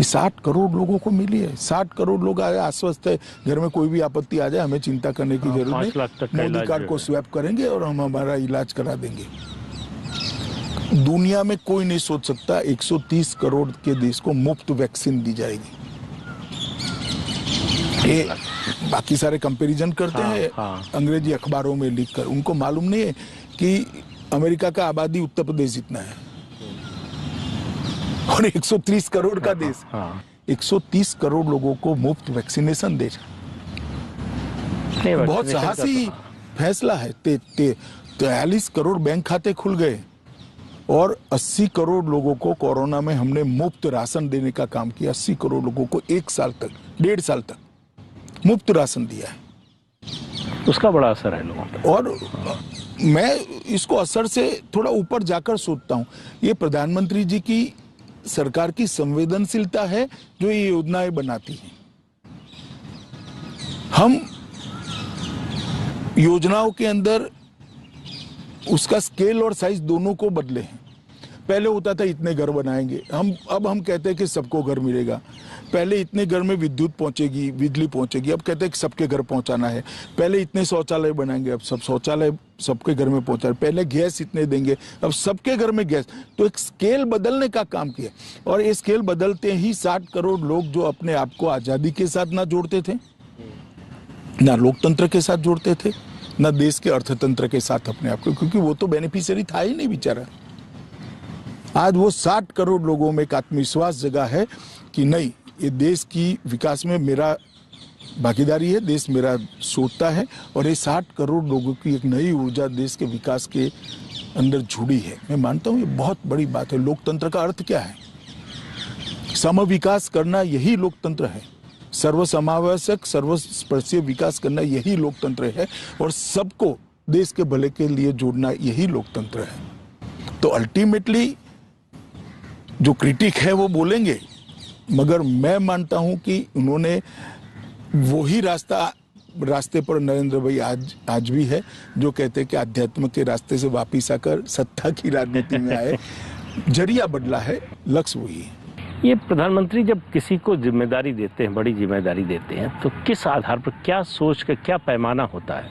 60 करोड़ लोगों को मिली है। 60 करोड़ लोग आश्वस्त है, घर में कोई भी आपत्ति आ जाए हमें चिंता करने की जरूरत नहीं, मोदी कार्ड को स्वैप करेंगे और हम हमारा इलाज करा देंगे। दुनिया में कोई नहीं सोच सकता 130 करोड़ के देश को मुफ्त वैक्सीन दी जाएगी। ये बाकी सारे कंपैरिजन करते हैं अंग्रेजी अखबारों में लिखकर, उनको मालूम नहीं है कि अमेरिका का आबादी उत्तर प्रदेश जितना है और 130 करोड़ का देश, 130 करोड़ लोगों को मुफ्त वैक्सीनेशन दे रहा। बहुत साहसी फैसला है। 43 करोड़ बैंक खाते खुल गए और 80 करोड़ लोगों को कोरोना में हमने मुफ्त राशन देने का काम किया। 80 करोड़ लोगों को 1 साल तक, 1.5 साल तक मुफ्त राशन दिया है। उसका बड़ा असर है लोगों पर। और मैं इसको असर से थोड़ा ऊपर जाकर सोचता हूँ, ये प्रधानमंत्री जी की सरकार की संवेदनशीलता है जो ये योजनाएं बनाती है। हम योजनाओं के अंदर उसका स्केल और साइज दोनों को बदले हैं। पहले होता था इतने घर बनाएंगे, अब हम कहते हैं कि सबको घर मिलेगा। पहले इतने घर में विद्युत पहुंचेगी, बिजली पहुंचेगी, अब कहते हैं कि सबके घर पहुंचाना है। पहले इतने शौचालय बनाएंगे, अब सब शौचालय सबके घर में पहुंचा। पहले गैस इतने देंगे, अब सबके घर में गैस। तो एक स्केल बदलने का काम किया, और ये स्केल बदलते ही 60 करोड़ लोग जो अपने आप को आजादी के साथ ना जोड़ते थे, ना लोकतंत्र के साथ जोड़ते थे, ना देश के अर्थतंत्र के साथ अपने आप को, क्योंकि वो तो बेनिफिशियरी था ही नहीं बेचारा। आज वो 60 करोड़ लोगों में एक आत्मविश्वास जगा है कि नहीं, ये देश की विकास में मेरा भागीदारी है, देश मेरा सोचता है, और ये 60 करोड़ लोगों की एक नई ऊर्जा देश के विकास के अंदर जुड़ी है। मैं मानता हूँ ये बहुत बड़ी बात है। लोकतंत्र का अर्थ क्या है? समविकास करना यही लोकतंत्र है। सर्वसमावेशक सर्वस्पर्शीय विकास करना यही लोकतंत्र है, और सबको देश के भले के लिए जोड़ना यही लोकतंत्र है। तो अल्टीमेटली जो क्रिटिक है वो बोलेंगे, मगर मैं मानता हूं कि उन्होंने वही रास्ते पर नरेंद्र भाई आज भी है, जो कहते हैं कि आध्यात्म के रास्ते से वापिस आकर सत्ता की राजनीति में आए। जरिया बदला है, लक्ष्य वही है। ये प्रधानमंत्री जब किसी को जिम्मेदारी देते हैं, बड़ी जिम्मेदारी देते हैं, तो किस आधार पर, क्या सोच का क्या पैमाना होता है?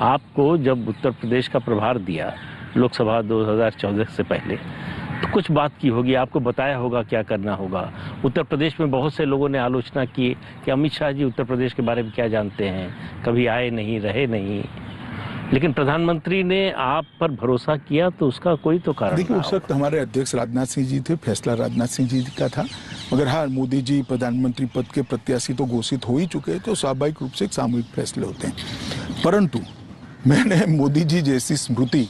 आपको जब उत्तर प्रदेश का प्रभार दिया लोकसभा 2014 से पहले, तो कुछ बात की होगी, आपको बताया होगा क्या करना होगा। उत्तर प्रदेश में बहुत से लोगों ने आलोचना की कि अमित शाह जी उत्तर प्रदेश के बारे में क्या जानते हैं, कभी आए नहीं, रहे नहीं, लेकिन प्रधानमंत्री ने आप पर भरोसा किया, तो उसका कोई तो कारण। देखिए, उस वक्त हमारे अध्यक्ष राजनाथ सिंह जी थे, फैसला राजनाथ सिंह जी का था। मगर हाँ, मोदी जी प्रधानमंत्री पद के प्रत्याशी तो घोषित हो ही चुके हैं, तो स्वाभाविक रूप से एक सामूहिक फैसले होते हैं। परंतु मैंने मोदी जी जैसी स्मृति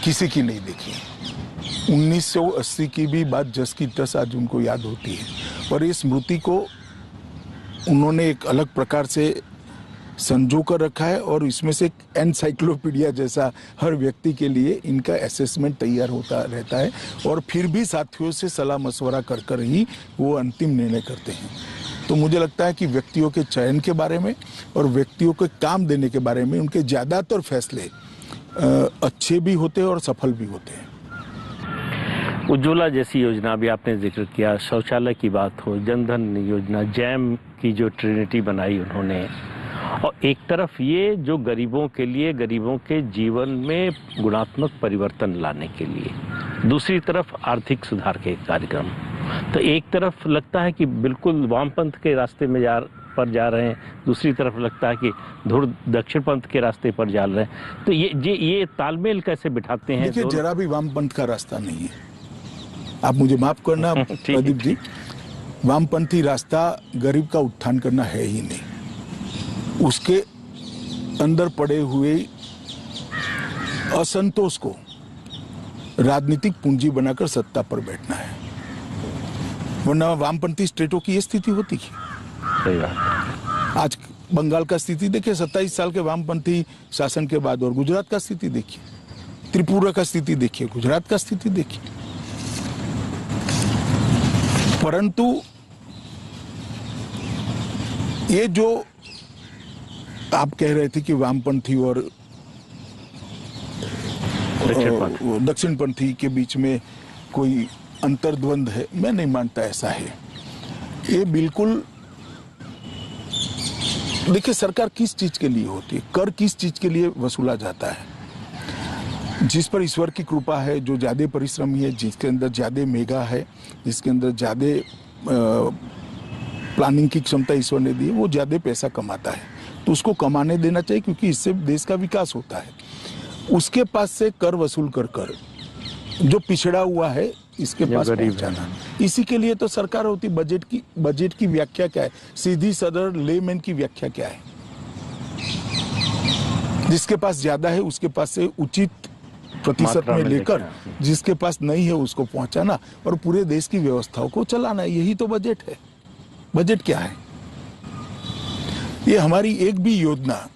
किसी की नहीं देखी। 1980 की भी बात जस की तस आज उनको याद होती है, और इस स्मृति को उन्होंने एक अलग प्रकार से संजो कर रखा है, और इसमें से एक एनसाइक्लोपीडिया जैसा हर व्यक्ति के लिए इनका असेसमेंट तैयार होता रहता है, और फिर भी साथियों से सलाह मशवरा कर कर ही वो अंतिम निर्णय करते हैं। तो मुझे लगता है कि व्यक्तियों के चयन के बारे में और व्यक्तियों को काम देने के बारे में उनके ज़्यादातर फैसले अच्छे भी होते हैं और सफल भी होते हैं। उज्ज्वला जैसी योजना भी आपने जिक्र किया, शौचालय की बात हो, जनधन योजना, जैम की जो ट्रिनिटी बनाई उन्होंने, और एक तरफ ये जो गरीबों के लिए, गरीबों के जीवन में गुणात्मक परिवर्तन लाने के लिए, दूसरी तरफ आर्थिक सुधार के कार्यक्रम। तो एक तरफ लगता है कि बिल्कुल वामपंथ के रास्ते में जा रहे हैं, दूसरी तरफ लगता है कि धुर दक्षिण पंथ के रास्ते पर जा रहे हैं। तो ये तालमेल कैसे बिठाते हैं? देखिए, जरा भी वामपंथ का रास्ता नहीं है। आप मुझे माफ करना प्रदीप जी, वामपंथी रास्ता गरीब का उत्थान करना है ही नहीं। उसके अंदर पड़े हुए असंतोष को राजनीतिक पूंजी बनाकर सत्ता पर बैठना है, वरना वामपंथी स्टेटों की ये स्थिति होती है। सही बात। आज बंगाल का स्थिति देखिए, 27 साल के वामपंथी शासन के बाद, और गुजरात का स्थिति देखिए, त्रिपुरा का स्थिति देखिए, गुजरात का स्थिति देखिए। परंतु ये जो आप कह रहे थे कि वामपंथी और दक्षिणपंथी के बीच में कोई अंतर्द्वंद है, मैं नहीं मानता ऐसा है। ये बिल्कुल, देखिए, सरकार किस चीज के लिए होती है, कर किस चीज के लिए वसूला जाता है? जिस पर ईश्वर की कृपा है, जो ज्यादा परिश्रमी है, जिसके अंदर ज्यादा मेगा है, जिसके अंदर ज्यादा प्लानिंग की क्षमता ईश्वर ने दी है, वो ज्यादा पैसा कमाता है, तो उसको कमाने देना चाहिए, क्योंकि इससे देश का विकास होता है। उसके पास से कर वसूल कर कर जो पिछड़ा हुआ है, इसके पास पहुंचाना, इसी के लिए तो सरकार होती। बजट की व्याख्या क्या है? सीधी सदर लेमैन की व्याख्या क्या है? जिसके पास ज्यादा है उसके पास से उचित प्रतिशत में लेकर, जिसके पास नहीं है उसको पहुंचाना, और पूरे देश की व्यवस्थाओं को चलाना, यही तो बजट है। बजट क्या है? ये हमारी एक भी योजना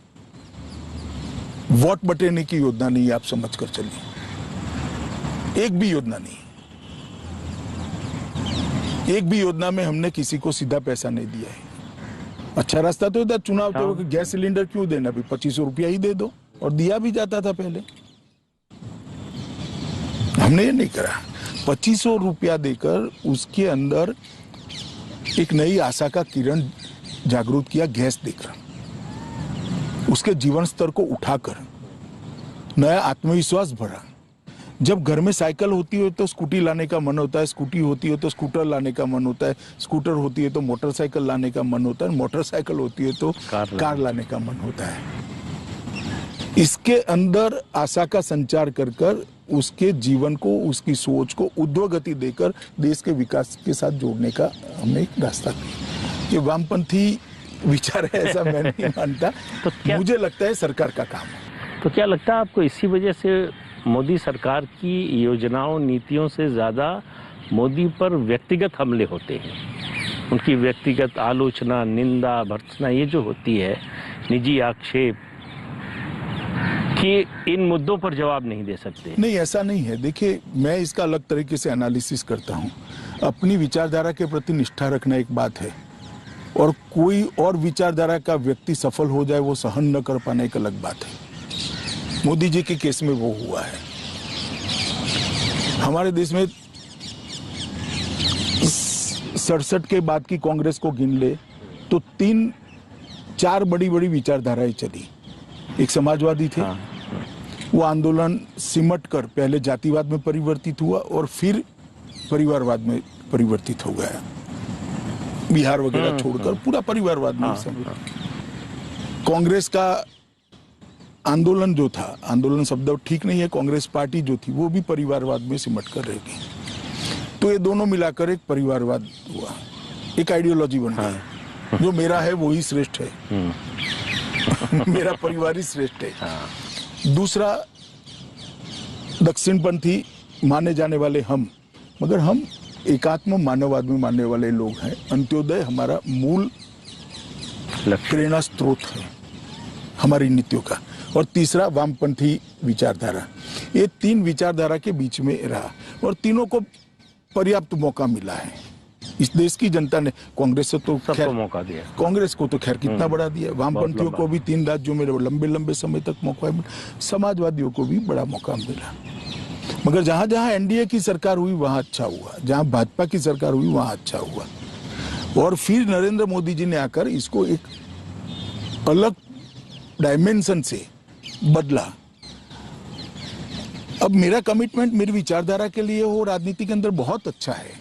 वोट बटेने की योजना नहीं है, आप समझ कर चलिए। एक भी योजना नहीं। एक भी योजना में हमने किसी को सीधा पैसा नहीं दिया है। अच्छा रास्ता तो था, चुनाव तो गैस सिलेंडर क्यों देना, भी 2500 रुपया ही दे दो, और दिया भी जाता था पहले। हमने ये नहीं करा। 2500 रुपया देकर उसके अंदर एक नई आशा का किरण जागृत किया, गैस देकर उसके जीवन स्तर को उठाकर नया आत्मविश्वास भरा। जब घर में साइकिल होती है तो स्कूटी लाने का मन होता है, स्कूटी होती है तो स्कूटर लाने का मन होता है, स्कूटर होती है तो मोटरसाइकिल लाने का मन होता है, मोटरसाइकिल होती है तो कार लाने का मन होता है। इसके अंदर आशा का संचार कर कर उसके जीवन को, उसकी सोच को उद्वगति देकर देश के विकास के साथ जोड़ने का हमने एक रास्ता किया। ये वामपंथी विचार है ऐसा मैं नहीं मानता। तो मुझे लगता है सरकार का काम है। तो क्या लगता है आपको इसी वजह से मोदी सरकार की योजनाओं नीतियों से ज़्यादा मोदी पर व्यक्तिगत हमले होते हैं, उनकी व्यक्तिगत आलोचना, निंदा, भर्त्सना ये जो होती है, निजी आक्षेप, कि इन मुद्दों पर जवाब नहीं दे सकते? नहीं, ऐसा नहीं है। देखिए, मैं इसका अलग तरीके से एनालिसिस करता हूँ। अपनी विचारधारा के प्रति निष्ठा रखना एक बात है, और कोई और विचारधारा का व्यक्ति सफल हो जाए वो सहन न कर पाने एक अलग बात है। मोदी जी के केस में वो हुआ है। हमारे देश में 67 के बाद की कांग्रेस को गिन ले तो 3-4 बड़ी बड़ी विचारधाराएं चली। एक समाजवादी थे, वो आंदोलन सिमट कर पहले जातिवाद में परिवर्तित हुआ और फिर परिवारवाद में परिवर्तित हो गया। बिहार वगैरह छोड़कर पूरा परिवारवाद में। कांग्रेस का आंदोलन जो था, आंदोलन शब्द ठीक नहीं है, कांग्रेस पार्टी जो थी वो भी परिवारवाद में सिमट कर रह गई। तो ये दोनों मिलाकर एक परिवारवाद हुआ, एक आइडियोलॉजी बन गई। जो मेरा है वो ही श्रेष्ठ है, मेरा परिवार ही श्रेष्ठ है। दूसरा, दक्षिणपंथी माने जाने वाले हम, मगर हम एकात्म मानववाद में मानने वाले लोग हैं। अंत्योदय हमारा मूल प्रेरणा स्रोत है हमारी नीतियों का। और तीसरा, वामपंथी विचारधारा। ये 3 विचारधारा के बीच में रहा और तीनों को पर्याप्त मौका मिला है। इस देश की जनता ने कांग्रेस से तो सबको मौका दिया, कांग्रेस को तो खैर कितना बड़ा दिया, वामपंथियों को भी 3 राज्यों में लंबे लंबे समय तक मौका मिला, समाजवादियों को भी बड़ा मौका मिला। मगर जहां जहां एनडीए की सरकार हुई वहां अच्छा हुआ, जहां भाजपा की सरकार हुई वहां अच्छा हुआ। और फिर नरेंद्र मोदी जी ने आकर इसको एक अलग डायमेंशन से बदला। अब मेरा कमिटमेंट मेरी विचारधारा के लिए हो राजनीति के अंदर बहुत अच्छा है,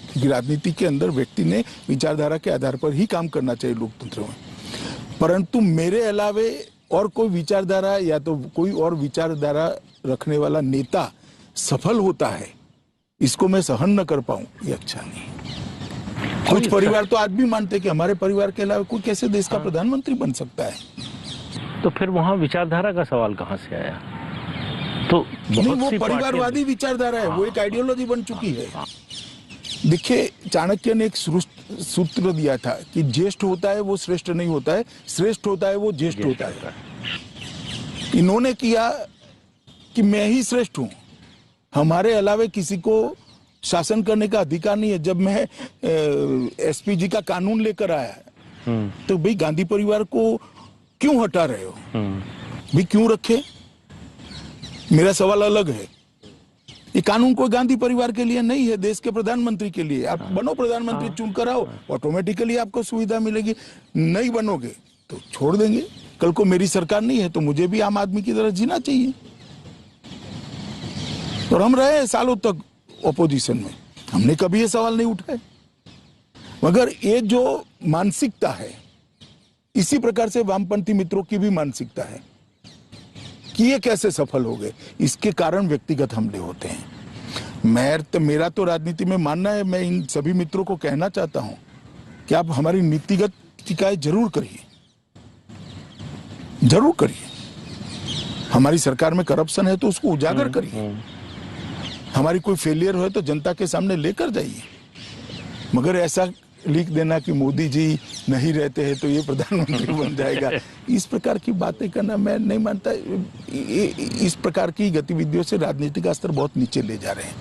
क्योंकि राजनीति के अंदर व्यक्ति ने विचारधारा के आधार पर ही काम करना चाहिए लोकतंत्र में। परंतु मेरे अलावे और कोई विचारधारा या तो कोई और विचारधारा रखने वाला नेता सफल होता है, इसको मैं सहन न कर पाऊं, ये अच्छा नहीं। कुछ परिवार तो आज भी मानते कि हमारे परिवार के अलावा कोई कैसे देश का प्रधानमंत्री बन सकता है। तो फिर वहां विचारधारा का सवाल कहां से आया? तो नहीं, वो परिवारवादी विचारधारा है, वो एक आइडियोलॉजी बन चुकी है। देखिए, चाणक्य ने एक सूत्र दिया था कि ज्येष्ठ होता है वो श्रेष्ठ नहीं होता है, श्रेष्ठ होता है वो ज्येष्ठ होता है। इन्होंने किया कि मैं ही श्रेष्ठ हूं, हमारे अलावे किसी को शासन करने का अधिकार नहीं है। जब मैं एसपीजी का कानून लेकर आया तो भाई गांधी परिवार को क्यों हटा रहे हो, भी क्यों रखे? मेरा सवाल अलग है। ये कानून कोई गांधी परिवार के लिए नहीं है, देश के प्रधानमंत्री के लिए। आप बनो प्रधानमंत्री, चुनकर आओ, ऑटोमेटिकली आपको सुविधा मिलेगी। नहीं बनोगे तो छोड़ देंगे। कल को मेरी सरकार नहीं है तो मुझे भी आम आदमी की तरह जीना चाहिए। और हम रहे सालों तक ऑपोजिशन में, हमने कभी ये सवाल नहीं उठाए। मगर ये जो मानसिकता है, इसी प्रकार से वामपंथी मित्रों की भी मानसिकता है कि ये कैसे सफल हो गए। इसके कारण व्यक्तिगत हमले होते हैं। मेरा तो राजनीति में मानना है, मैं इन सभी मित्रों को कहना चाहता हूं कि आप हमारी नीतिगत शिकायत जरूर करिए, जरूर करिए। हमारी सरकार में करप्शन है तो उसको उजागर करिए, हमारी कोई फेलियर हो तो जनता के सामने लेकर जाइए। मगर ऐसा लिख देना कि मोदी जी नहीं रहते हैं तो ये प्रधानमंत्री बन जाएगा, इस प्रकार की बातें करना मैं नहीं मानता। इस प्रकार की गतिविधियों से राजनीति का स्तर बहुत नीचे ले जा रहे हैं,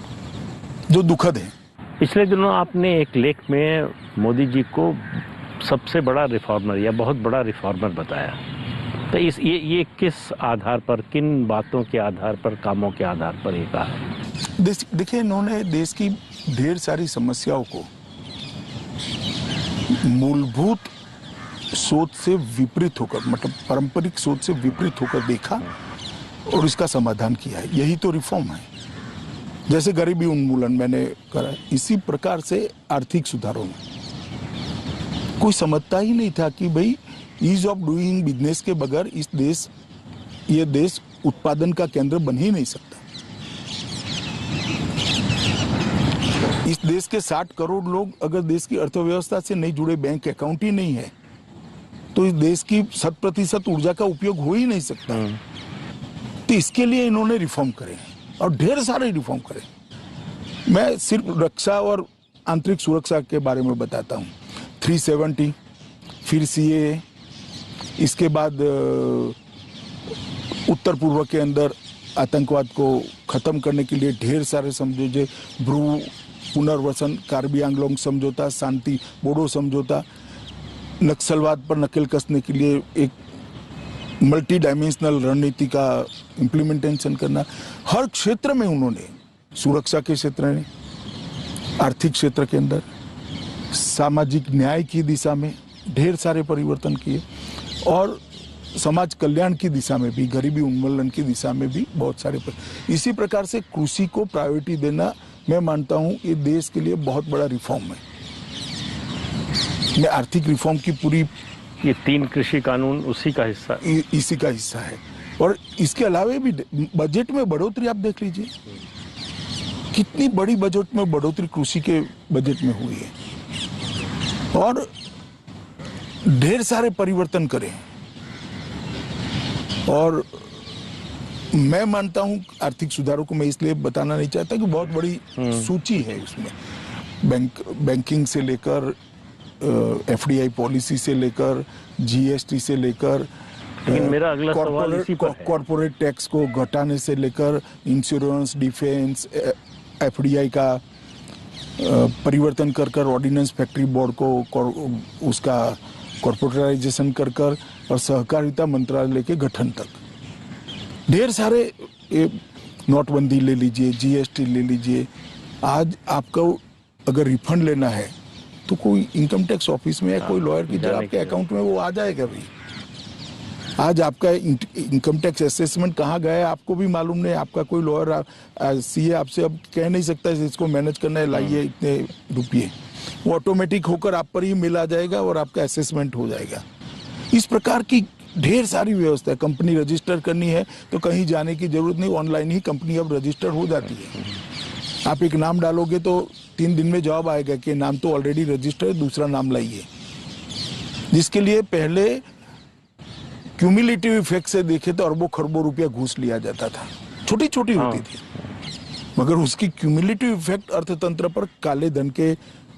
जो दुखद है। पिछले दिनों आपने एक लेख में मोदी जी को सबसे बड़ा रिफॉर्मर या बहुत बड़ा रिफॉर्मर बताया। तो ये किस आधार पर, किन बातों के आधार पर, कामों के आधार पर ये कहा? देखिए, इन्होंने देश की ढेर सारी समस्याओं को मूलभूत सोच से विपरीत होकर, मतलब पारंपरिक सोच से विपरीत होकर देखा और इसका समाधान किया है। यही तो रिफॉर्म है। जैसे गरीबी उन्मूलन मैंने करा, इसी प्रकार से आर्थिक सुधारों में कोई समझता ही नहीं था कि भाई ईज ऑफ डूइंग बिजनेस के बगैर ये देश उत्पादन का केंद्र बन ही नहीं सकता। इस देश के 60 करोड़ लोग अगर देश की अर्थव्यवस्था से नहीं जुड़े, बैंक अकाउंट ही नहीं है, तो इस देश की 100% ऊर्जा का उपयोग हो ही नहीं सकता। तो इसके लिए इन्होंने रिफॉर्म करे और ढेर सारे रिफॉर्म करे। मैं सिर्फ रक्षा और आंतरिक सुरक्षा के बारे में बताता हूँ। 370, फिर CAA, इसके बाद उत्तर पूर्व के अंदर आतंकवाद को खत्म करने के लिए ढेर सारे समझौते, ब्रू पुनर्वसन, कार्बी आंगलोंग समझौता, शांति बोडो समझौता, नक्सलवाद पर नकेल कसने के लिए एक मल्टी डायमेंशनल रणनीति का इम्प्लीमेंटेशन करना। हर क्षेत्र में उन्होंने, सुरक्षा के क्षेत्र में, आर्थिक क्षेत्र के अंदर, सामाजिक न्याय की दिशा में ढेर सारे परिवर्तन किए और समाज कल्याण की दिशा में भी, गरीबी उन्मूलन की दिशा में भी बहुत सारे इसी प्रकार से कृषि को प्रायोरिटी देना, मैं मानता हूं ये देश के लिए बहुत बड़ा रिफॉर्म है। मैं आर्थिक रिफॉर्म की पूरी, ये 3 कृषि कानून उसी का हिस्सा, इसी का हिस्सा है। और इसके अलावा भी बजट में बढ़ोतरी आप देख लीजिए, कितनी बड़ी बजट में बढ़ोतरी कृषि के बजट में हुई है और ढेर सारे परिवर्तन करें। और मैं मानता हूं आर्थिक सुधारों को मैं इसलिए बताना नहीं चाहता कि बहुत बड़ी सूची है उसमें, बैंकिंग से लेकर FDI पॉलिसी से लेकर GST से लेकर, लेकिन मेरा अगला सवाल इसी पर है। कॉर्पोरेट टैक्स को घटाने से लेकर इंश्योरेंस, डिफेंस, FDI का परिवर्तन कर ऑर्डिनेंस फैक्ट्री बोर्ड को उसका कॉर्पोरेटाइजेशन कर और सहकारिता मंत्रालय के गठन तक ढेर सारे, नोटबंदी ले लीजिए, GST ले लीजिए। आज आपको अगर रिफंड लेना है तो कोई इनकम टैक्स ऑफिस में या कोई लॉयर की जगह आपके अकाउंट में वो आ जाएगा भी। आज आपका इनकम टैक्स असेसमेंट कहाँ गया है आपको भी मालूम नहीं। आपका कोई लॉयर, CA आपसे अब कह नहीं सकता इसको मैनेज करना है, लाइए इतने रुपये, वो ऑटोमेटिक होकर आप पर ही मिल आ जाएगा और आपका असेसमेंट हो जाएगा। इस प्रकार की ढेर सारी व्यवस्था है। कंपनी रजिस्टर करनी है तो कहीं जाने की जरूरत नहीं, ऑनलाइन ही कंपनी अब रजिस्टर हो जाती है। आप एक नाम डालोगे तो 3 दिन में जवाब आएगा कि नाम तो ऑलरेडी रजिस्टर है, दूसरा नाम लाइए। जिसके लिए पहले क्यूमुलेटिव इफेक्ट से देखे तो अरबों खरबों रुपया घूस लिया जाता था, छोटी छोटी होती थी, मगर उसकी क्यूमुलेटिव इफेक्ट अर्थतंत्र पर काले धन के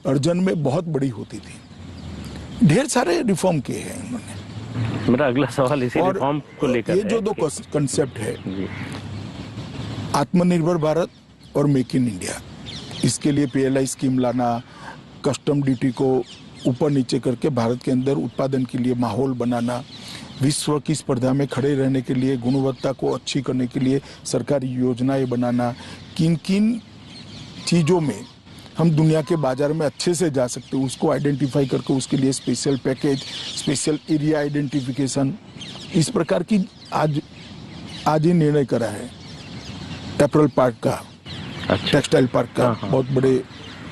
अर्जन में बहुत बड़ी होती थी। ढेर सारे रिफॉर्म किए हैं उन्होंने। मेरा अगला सवाल इसी रिफॉर्म को लेकर ये जो 2 कंसेप्ट है, आत्मनिर्भर भारत और मेक इन इंडिया, इसके लिए PLI स्कीम लाना, कस्टम ड्यूटी को ऊपर नीचे करके भारत के अंदर उत्पादन के लिए माहौल बनाना, विश्व की स्पर्धा में खड़े रहने के लिए, गुणवत्ता को अच्छी करने के लिए सरकारी योजनाएं बनाना, किन किन चीज़ों में हम दुनिया के बाजार में अच्छे से जा सकते हैं उसको आइडेंटिफाई करके उसके लिए special package, special area identification, इस प्रकार की आज ही निर्णय करा है। एप्पल पार्क का, टेक्सटाइल पार्क का, बहुत बड़े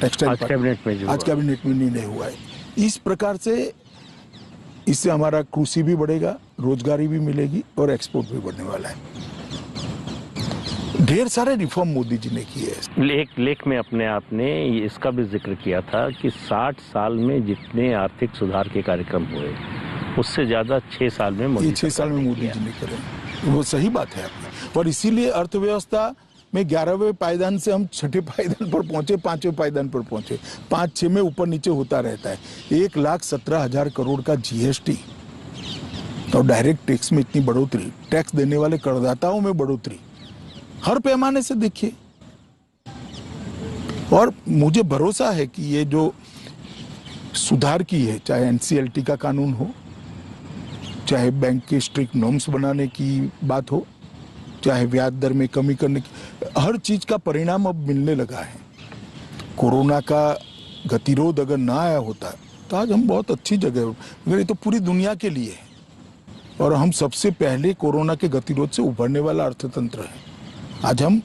टेक्सटाइल पार्क आज कैबिनेट में निर्णय हुआ है। इस प्रकार से इससे हमारा कृषि भी बढ़ेगा, रोजगारी भी मिलेगी और एक्सपोर्ट भी बढ़ने वाला है। ढेर सारे रिफॉर्म मोदी जी ने किए हैं। एक लेख में अपने आपने इसका भी जिक्र किया था कि 60 साल में जितने आर्थिक सुधार के कार्यक्रम हुए उससे ज्यादा 6 साल में मोदी 6 साल में मोदी जी ने करे। वो सही बात है आपकी। और इसीलिए अर्थव्यवस्था में 11वें पायदान से हम 6ठे पायदान पर पहुंचे, 5वें पायदान पर पहुंचे, 5-6 में ऊपर नीचे होता रहता है। 1,17,000 करोड़ का GST और डायरेक्ट टैक्स में इतनी बढ़ोतरी, टैक्स देने वाले करदाताओं में बढ़ोतरी, हर पैमाने से देखिए। और मुझे भरोसा है कि ये जो सुधार की है, चाहे एनसीएलटी का कानून हो, चाहे बैंक के स्ट्रिक्ट नॉर्म्स बनाने की बात हो, चाहे ब्याज दर में कमी करने की, हर चीज का परिणाम अब मिलने लगा है। कोरोना का गतिरोध अगर ना आया होता तो आज हम बहुत अच्छी जगह, मगर ये तो पूरी दुनिया के लिए है और हम सबसे पहले कोरोना के गतिरोध से उभरने वाला अर्थतंत्र है। आज हम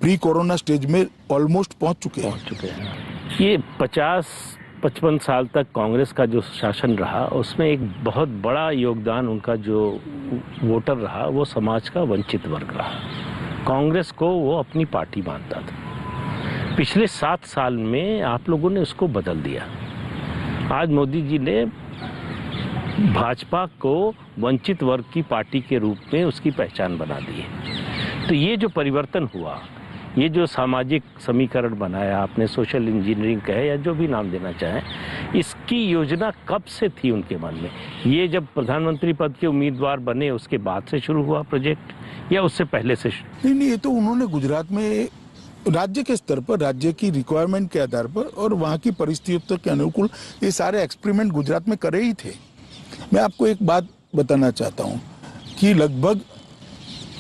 प्री कोरोना स्टेज में ऑलमोस्ट पहुंच चुके हैं। ये 50-55 साल तक कांग्रेस का जो शासन रहा, उसमें एक बहुत बड़ा योगदान उनका जो वोटर रहा वो समाज का वंचित वर्ग रहा। कांग्रेस को वो अपनी पार्टी मानता था। पिछले 7 साल में आप लोगों ने उसको बदल दिया। आज मोदी जी ने भाजपा को वंचित वर्ग की पार्टी के रूप में उसकी पहचान बना दी है। तो ये जो परिवर्तन हुआ, ये जो सामाजिक समीकरण बनाया आपने, सोशल इंजीनियरिंग कहे या जो भी नाम देना चाहें, इसकी योजना कब से थी उनके मन में? ये जब प्रधानमंत्री पद के उम्मीदवार बने उसके बाद से शुरू हुआ प्रोजेक्ट या उससे पहले से? नहीं, ये तो उन्होंने गुजरात में राज्य के स्तर पर, राज्य की रिक्वायरमेंट के आधार पर और वहाँ की परिस्थितियों के अनुकूल ये सारे एक्सपेरिमेंट गुजरात में करे ही थे। मैं आपको एक बात बताना चाहता हूँ कि लगभग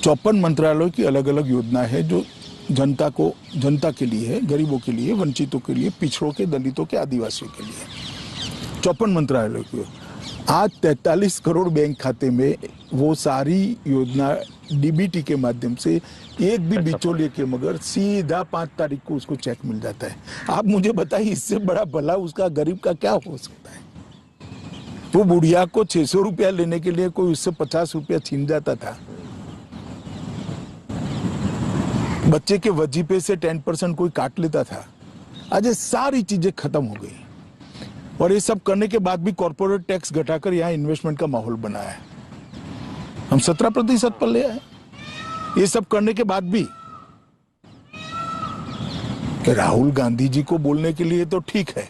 54 मंत्रालयों की अलग अलग योजना है जो जनता के लिए है, गरीबों के लिए, वंचितों के लिए, पिछड़ों के, दलितों के, आदिवासियों के लिए। 54 मंत्रालयों की। आज 43 करोड़ बैंक खाते में वो सारी योजना डीबीटी के माध्यम से एक भी बिचौलिए के मगर सीधा 5 तारीख को उसको चेक मिल जाता है। आप मुझे बताइए इससे बड़ा भला उसका गरीब का क्या हो सकता है? वो बुढ़िया को 600 रुपया लेने के लिए कोई उससे 50 रुपया छीन जाता था। बच्चे के वजीफे से 10% कोई काट लेता था। आज ये सारी चीजें खत्म हो गई और ये सब करने के बाद भी कॉर्पोरेट टैक्स घटाकर यहाँ इन्वेस्टमेंट का माहौल बनाया है। हम 17% पर ले आए। ये सब करने के बाद भी कि राहुल गांधी जी को बोलने के लिए तो ठीक है,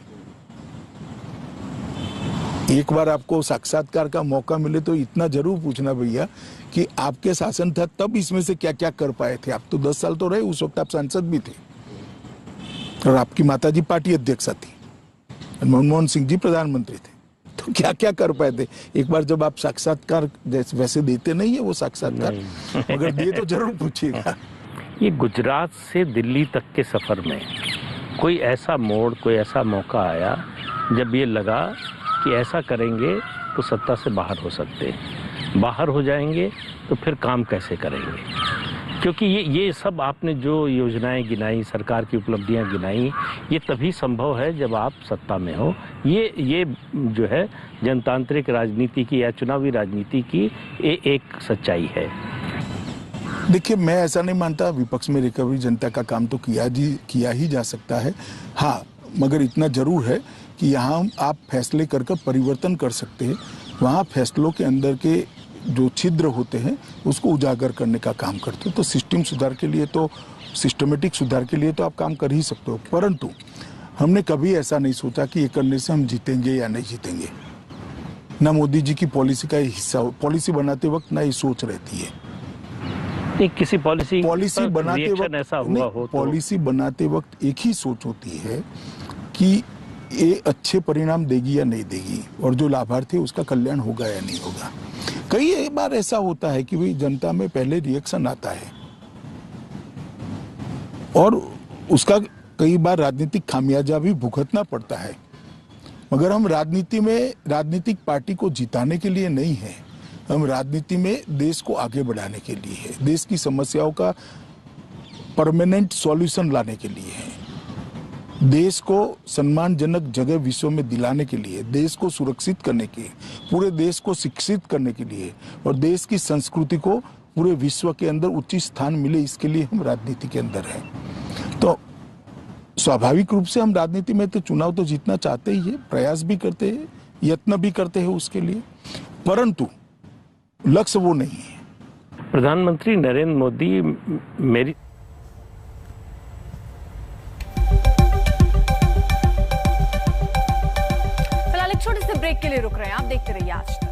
एक बार आपको साक्षात्कार का मौका मिले तो इतना जरूर पूछना भैया कि आपके शासन था तब इसमें से क्या क्या कर पाए थे। आप तो 10 साल तो रहे, उस वक्त आप सांसद भी थे और आपकी माताजी पार्टी अध्यक्षा थी, मनमोहन सिंह जी प्रधानमंत्री थे, तो क्या क्या कर पाए थे? एक बार जब आप साक्षात्कार वैसे देते नहीं है वो साक्षात्कार, अगर दिए तो जरूर पूछिएगा। ये गुजरात से दिल्ली तक के सफर में कोई ऐसा मोड़, कोई ऐसा मौका आया जब ये लगा कि ऐसा करेंगे तो सत्ता से बाहर हो सकते हैं, बाहर हो जाएंगे तो फिर काम कैसे करेंगे? क्योंकि ये सब आपने जो योजनाएं गिनाई, सरकार की उपलब्धियां गिनाई, ये तभी संभव है जब आप सत्ता में हो। ये जो है जनतांत्रिक राजनीति की या चुनावी राजनीति की एक सच्चाई है। देखिए, मैं ऐसा नहीं मानता विपक्ष में रिकवरी जनता का काम तो किया ही जा सकता है। हाँ, मगर इतना जरूर है कि यहाँ आप फैसले कर परिवर्तन कर सकते हैं। वहाँ फैसलों के अंदर के जो छिद्र होते हैं उसको उजागर करने का काम करते हो। तो सिस्टम सुधार के लिए, तो सिस्टमेटिक सुधार के लिए तो आप काम कर ही सकते हो, परंतु हमने कभी ऐसा नहीं सोचा कि ये करने से हम जीतेंगे या नहीं जीतेंगे। ना मोदी जी की पॉलिसी का हिस्सा, पॉलिसी बनाते वक्त ना ये सोच रहती है। नहीं, किसी पॉलिसी बनाते वक्त ऐसा हुआ हो तो... पॉलिसी बनाते वक्त एक ही सोच होती है कि ये अच्छे परिणाम देगी या नहीं देगी और जो लाभार्थी उसका कल्याण होगा या नहीं होगा। कई बार ऐसा होता है कि भाई जनता में पहले रिएक्शन आता है और उसका कई बार राजनीतिक खामियाजा भी भुगतना पड़ता है, मगर हम राजनीति में राजनीतिक पार्टी को जिताने के लिए नहीं है, हम राजनीति में देश को आगे बढ़ाने के लिए है, देश की समस्याओं का परमानेंट सॉल्यूशन लाने के लिए है, देश को सम्मानजनक जगह विश्व में दिलाने के लिए, देश को सुरक्षित करने के, पूरे देश को शिक्षित करने के लिए और देश की संस्कृति को पूरे विश्व के अंदर उचित स्थान मिले, इसके लिए हम राजनीति के अंदर हैं। तो स्वाभाविक रूप से हम राजनीति में तो चुनाव तो जीतना चाहते ही है, प्रयास भी करते हैं, यत्न भी करते हैं उसके लिए, परंतु लक्ष्य वो नहीं है। प्रधानमंत्री नरेंद्र मोदी मेरी छोटे से ब्रेक के लिए रुक रहे हैं, आप देखते रहिए आज तक।